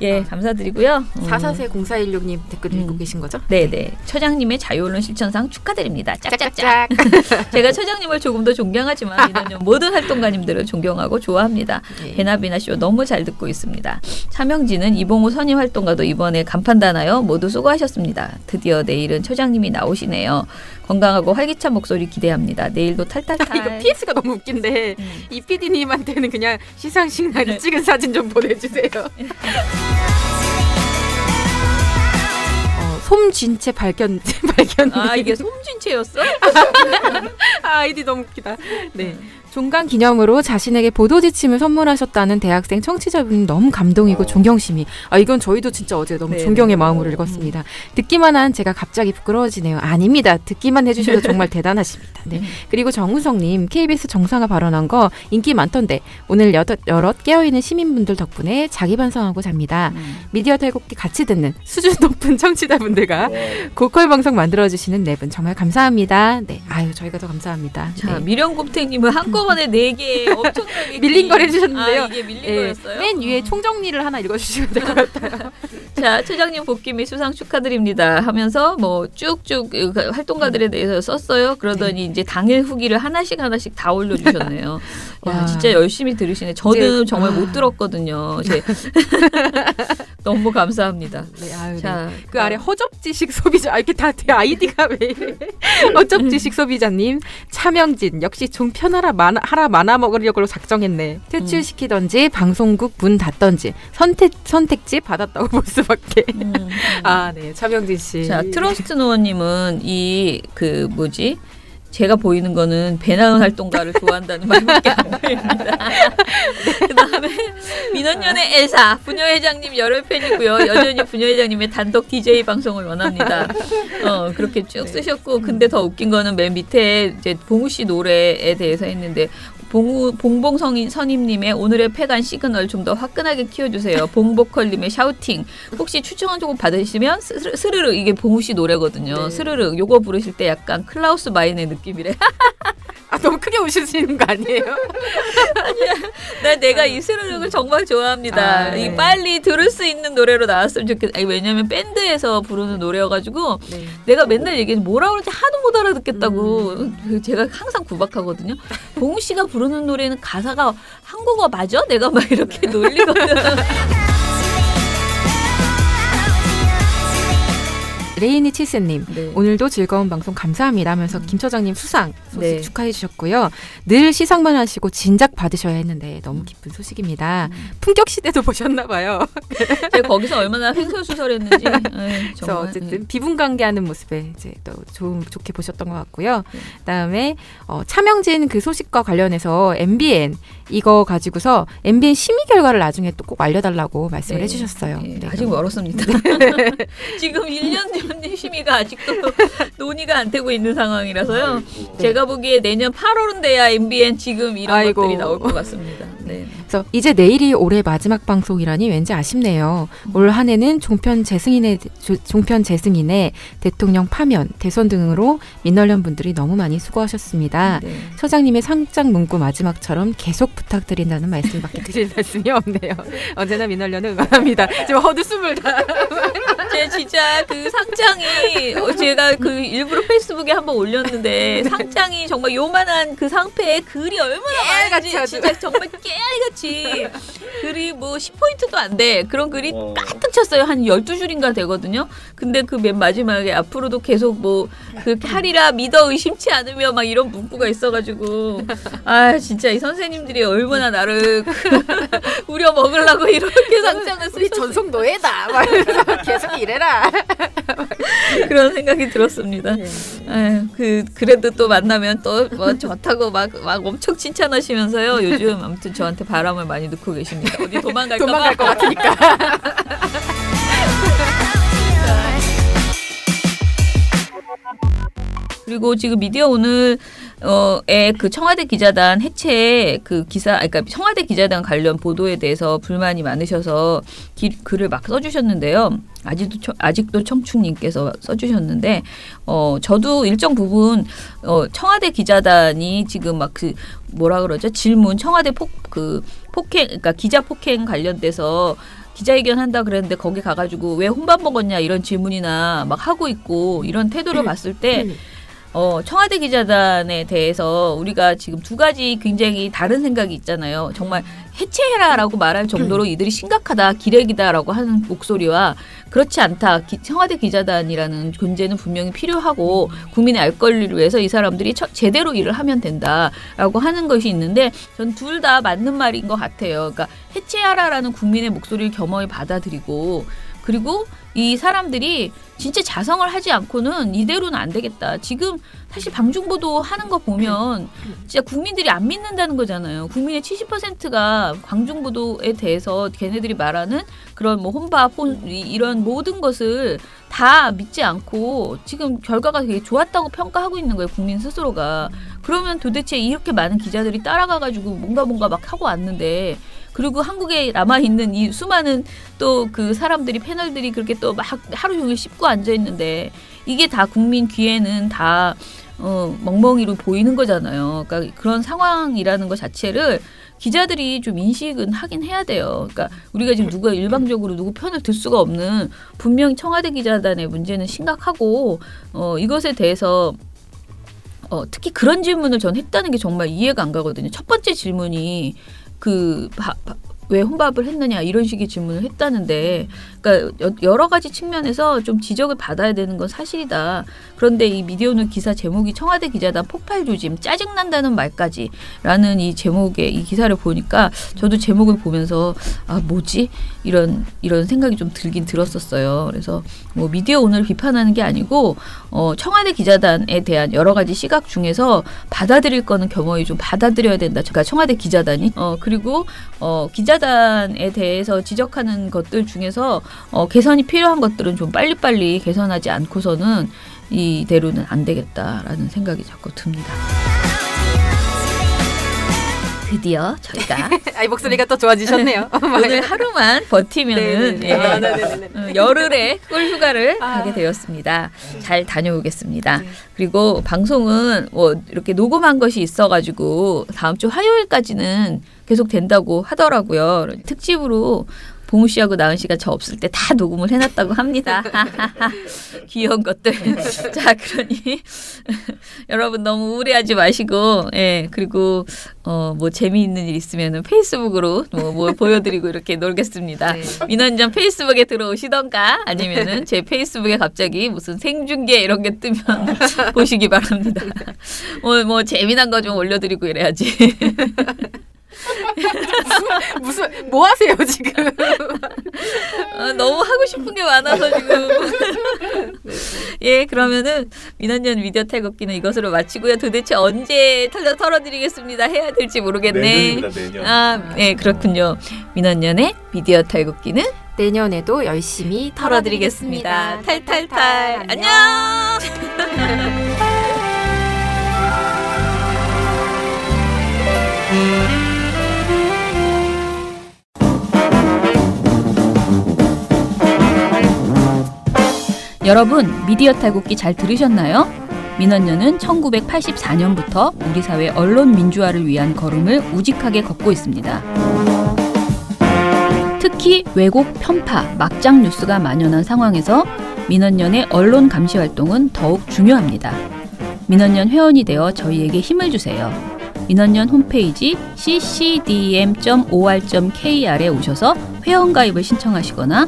예, 감사드리고요. 440416님 댓글 읽고 계신 거죠? 네네. 처장님의 자유언론 실천상 축하드립니다. 짝짝짝. 제가 처장님을 조금 더 존경하지만 민원연 모든 활동가님들을 존경하고 좋아합니다. 배나비나 쇼 너무 잘 듣고 있습니다. 차명진은 이봉우 선임 활동가도 이번에 간판다나요? 모두 수고하셨습니다. 드디어 내일은 처장님이 나오시네요. 건강하고 활기찬 목소리 기대합니다. 내일도 탈탈탈. 이거 PS가 너무 웃긴데 이 PD님한테는 그냥 시상식 날 찍은 사진 좀 보내주세요. 솜진채 발견. 아, 이게 솜진채였어? 아이디 너무 웃기다. 네. 종강 기념으로 자신에게 보도 지침을 선물하셨다는 대학생 청취자분 너무 감동이고 존경심이. 이건 저희도 진짜 어제 너무 존경의 마음으로 읽었습니다. 듣기만 한 제가 갑자기 부끄러워지네요. 아닙니다. 듣기만 해주셔도 정말 대단하십니다. 네. 그리고 정우성님 KBS 정상화 발언한 거 인기 많던데 오늘 여럿 깨어있는 시민분들 덕분에 자기 반성하고 잡니다. 미디어 탈곡기 같이 듣는 수준 높은 청취자분들과 고퀄 방송 만들어주시는 네 분 정말 감사합니다. 네, 아유 저희가 더 감사합니다. 자, 미련곰탱님은 한꺼번에 4개 엄청나게 밀린 걸 해주셨는데요. 이게 밀린 거였어요? 맨 위에 총정리를 하나 읽어주시면 될 것 같아요. 자, 처장님 복귀 및 수상 축하드립니다 하면서 뭐 쭉쭉 활동가들에 대해서 썼어요. 그러더니 이제 당일 후기를 하나씩 다 올려주셨네요. 야, 진짜 열심히 들으시네. 저는 정말 못 들었거든요. 너무 감사합니다. 네, 아유, 자, 네. 그 아래 허접지식 소비자 이렇게 다 아이디가 왜 이래? 허접지식 소비자님, 차명진 역시 좀 편하라 많아 먹으려고 작정했네. 퇴출시키던지 방송국 문 닫던지 선택지 받았다고 볼 수밖에. 아, 네, 차명진 씨. 자, 트러스트 노원님은 제가 보이는 거는 배나은 활동가를 좋아한다는 말밖에 안 보입니다. 그다음에 민원연의 엘사 부녀회장님 열혈 팬이고요. 여전히 부녀회장님의 단독 DJ 방송을 원합니다. 그렇게 쭉 쓰셨고, 근데 더 웃긴 거는 맨 밑에 이제 봉우 씨 노래에 대해서 했는데 봉봉선임님의 오늘의 폐간 시그널 좀 더 화끈하게 키워주세요. 봉보컬님의 샤우팅. 혹시 추천 조금 받으시면 스르르 이게 봉우 씨 노래거든요. 네. 스르르 요거 부르실 때 약간 클라우스 마인의 느낌이래. 아, 너무 크게 웃으시는 거 아니에요? 아니야. 내가 이 스르륵을 정말 좋아합니다. 이 빨리 들을 수 있는 노래로 나왔으면 좋겠다. 왜냐면 밴드에서 부르는 노래여가지고 내가 맨날 얘기해서 뭐라 그러는지 하도 못 알아듣겠다고 제가 항상 구박하거든요. 봉우 씨가 부르는 노래는 가사가 한국어 맞아? 내가 막 이렇게 놀리거든. 레이니 칠세님, 오늘도 즐거운 방송 감사합니다 하면서 김 처장님 수상 소식 축하해 주셨고요. 늘 시상만 하시고 진작 받으셔야 했는데 너무 기쁜 소식입니다. 품격시대도 보셨나 봐요. 제가 거기서 얼마나 횡설수설했는지. 그래서 어쨌든 비분관계하는 모습에 이제 또 좋게 보셨던 것 같고요. 그다음에 차명진 그 소식과 관련해서 MBN 이거 가지고서 MBN 심의 결과를 나중에 또 꼭 알려달라고 말씀을 해주셨어요. 아직 멀었습니다. 지금 1년 심의가 아직도 논의가 안 되고 있는 상황이라서요. 제가 보기에 내년 8월은 돼야 MBN 지금 이런 것들이 나올 것 같습니다. 네. 그래서 이제 내일이 올해 마지막 방송이라니 왠지 아쉽네요. 올 한 해는 종편 재승인의 대통령 파면, 대선 등으로 민원연 분들이 너무 많이 수고하셨습니다. 처장님의 상장 문구 마지막처럼 계속 부탁드린다는 말씀밖에 드릴 말씀이 없네요. 언제나 민원연을 응원합니다. 지금 헛웃음을 다. 근데 진짜 그 상장이 제가 그 일부러 페이스북에 한번 올렸는데 상장이 정말 요만한 그 상패에 글이 얼마나 많은지 진짜 정말 깨알같이 글이 뭐 10포인트도 안 돼. 그런 글이 가득 찼어요. 한 12줄인가 되거든요. 근데 그 맨 마지막에 앞으로도 계속 뭐 그렇게 하리라 믿어 의심치 않으며 막 이런 문구가 있어가지고 아 진짜 이 선생님들이 얼마나 나를 우려 먹으려고 이렇게 상장을 쓰셨어요. 전속 노예다. 막 이러면서 계속 이래라. 그런 생각이 들었습니다. 그래도 또 만나면 또 뭐 좋다고 막 엄청 칭찬하시면서요. 요즘 아무튼 저한테 바람을 많이 넣고 계십니다. 어디 도망갈 것 같으니까. 그리고 지금 미디어 오늘에 그 청와대 기자단 해체 그 기사, 그러니까 청와대 기자단 관련 보도에 대해서 불만이 많으셔서 글을 막 써주셨는데요. 아직도 청춘님께서 써주셨는데, 저도 일정 부분 청와대 기자단이 지금 막 그 뭐라 그러죠? 질문 청와대 폭행, 그러니까 기자 폭행 관련돼서. 기자회견 한다 그랬는데 거기 가가지고 왜 혼밥 먹었냐 이런 질문이나 막 하고 있고 이런 태도를 봤을 때 청와대 기자단에 대해서 우리가 지금 두 가지 굉장히 다른 생각이 있잖아요. 정말 해체해라라고 말할 정도로 이들이 심각하다, 기레기다라고 하는 목소리와 그렇지 않다. 청와대 기자단이라는 존재는 분명히 필요하고 국민의 알 권리를 위해서 이 사람들이 제대로 일을 하면 된다라고 하는 것이 있는데 전 둘 다 맞는 말인 것 같아요. 그러니까 해체하라라는 국민의 목소리를 겸허히 받아들이고 그리고 이 사람들이 진짜 자성을 하지 않고는 이대로는 안 되겠다. 지금 사실 방중보도 하는 거 보면 진짜 국민들이 안 믿는다는 거잖아요. 국민의 70%가 방중보도에 대해서 걔네들이 말하는 그런 뭐 혼밥, 이런 모든 것을 다 믿지 않고 지금 결과가 되게 좋았다고 평가하고 있는 거예요. 국민 스스로가. 그러면 도대체 이렇게 많은 기자들이 따라가가지고 뭔가 막 하고 왔는데 그리고 한국에 남아있는 이 수많은 또 그 사람들이 패널들이 그렇게 또 막 하루 종일 씹고 앉아있는데 이게 다 국민 귀에는 다 멍멍이로 보이는 거잖아요. 그러니까 그런 상황이라는 것 자체를 기자들이 좀 인식은 하긴 해야 돼요. 그러니까 우리가 지금 누가 일방적으로 누구 편을 들 수가 없는 분명히 청와대 기자단의 문제는 심각하고 이것에 대해서 특히 그런 질문을 전 했다는 게 정말 이해가 안 가거든요. 첫 번째 질문이 왜 혼밥을 했느냐 이런 식의 질문을 했다는데 그러니까 여러 가지 측면에서 좀 지적을 받아야 되는 건 사실이다. 그런데 이 미디어오늘 기사 제목이 청와대 기자단 폭발 조짐 짜증난다는 말까지 라는 이 제목의 이 기사를 보니까 저도 제목을 보면서 아 뭐지? 이런 생각이 좀 들긴 들었었어요. 그래서 뭐 미디어오늘 비판하는 게 아니고 청와대 기자단에 대한 여러 가지 시각 중에서 받아들일 거는 겸허히 좀 받아들여야 된다. 그러니까 청와대 기자단이 그리고 기자단에 대해서 지적하는 것들 중에서 개선이 필요한 것들은 좀 빨리빨리 개선하지 않고서는 이대로는 안 되겠다라는 생각이 자꾸 듭니다. 드디어 저희가 목소리가 또 좋아지셨네요. 오늘 하루만 버티면은 열흘에 꿀휴가를 가게 되었습니다. 잘 다녀오겠습니다. 그리고 방송은 뭐 이렇게 녹음한 것이 있어가지고 다음 주 화요일까지는 계속 된다고 하더라고요. 특집으로 봉우 씨하고 나은 씨가 저 없을 때 다 녹음을 해놨다고 합니다. 귀여운 것들. 자, 그러니 여러분 너무 우울해하지 마시고, 그리고 뭐 재미있는 일 있으면은 페이스북으로 뭐 보여드리고 이렇게 놀겠습니다. 민원전 페이스북에 들어오시던가 아니면은 제 페이스북에 갑자기 무슨 생중계 이런 게 뜨면 보시기 바랍니다. 뭐 재미난 거 좀 올려드리고 이래야지. 무슨 뭐 하세요 지금? 너무 하고 싶은 게 많아서 지금. 그러면은 민원연 미디어 탈곡기는 이것으로 마치고요. 도대체 언제 털어드리겠습니다 해야 될지 모르겠네. 내년입니다, 내년. 그렇군요. 민원연의 미디어 탈곡기는 내년에도 열심히 털어드리겠습니다. 탈탈탈. 안녕. 여러분, 미디어 탈곡기 잘 들으셨나요? 민원연은 1984년부터 우리 사회 언론 민주화를 위한 걸음을 우직하게 걷고 있습니다. 특히 왜곡, 편파, 막장 뉴스가 만연한 상황에서 민원연의 언론 감시 활동은 더욱 중요합니다. 민원연 회원이 되어 저희에게 힘을 주세요. 민원연 홈페이지 ccdm.or.kr에 오셔서 회원가입을 신청하시거나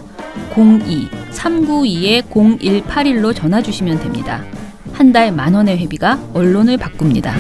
02-392-0181로 전화 주시면 됩니다. 한 달 10,000원의 회비가 언론을 바꿉니다.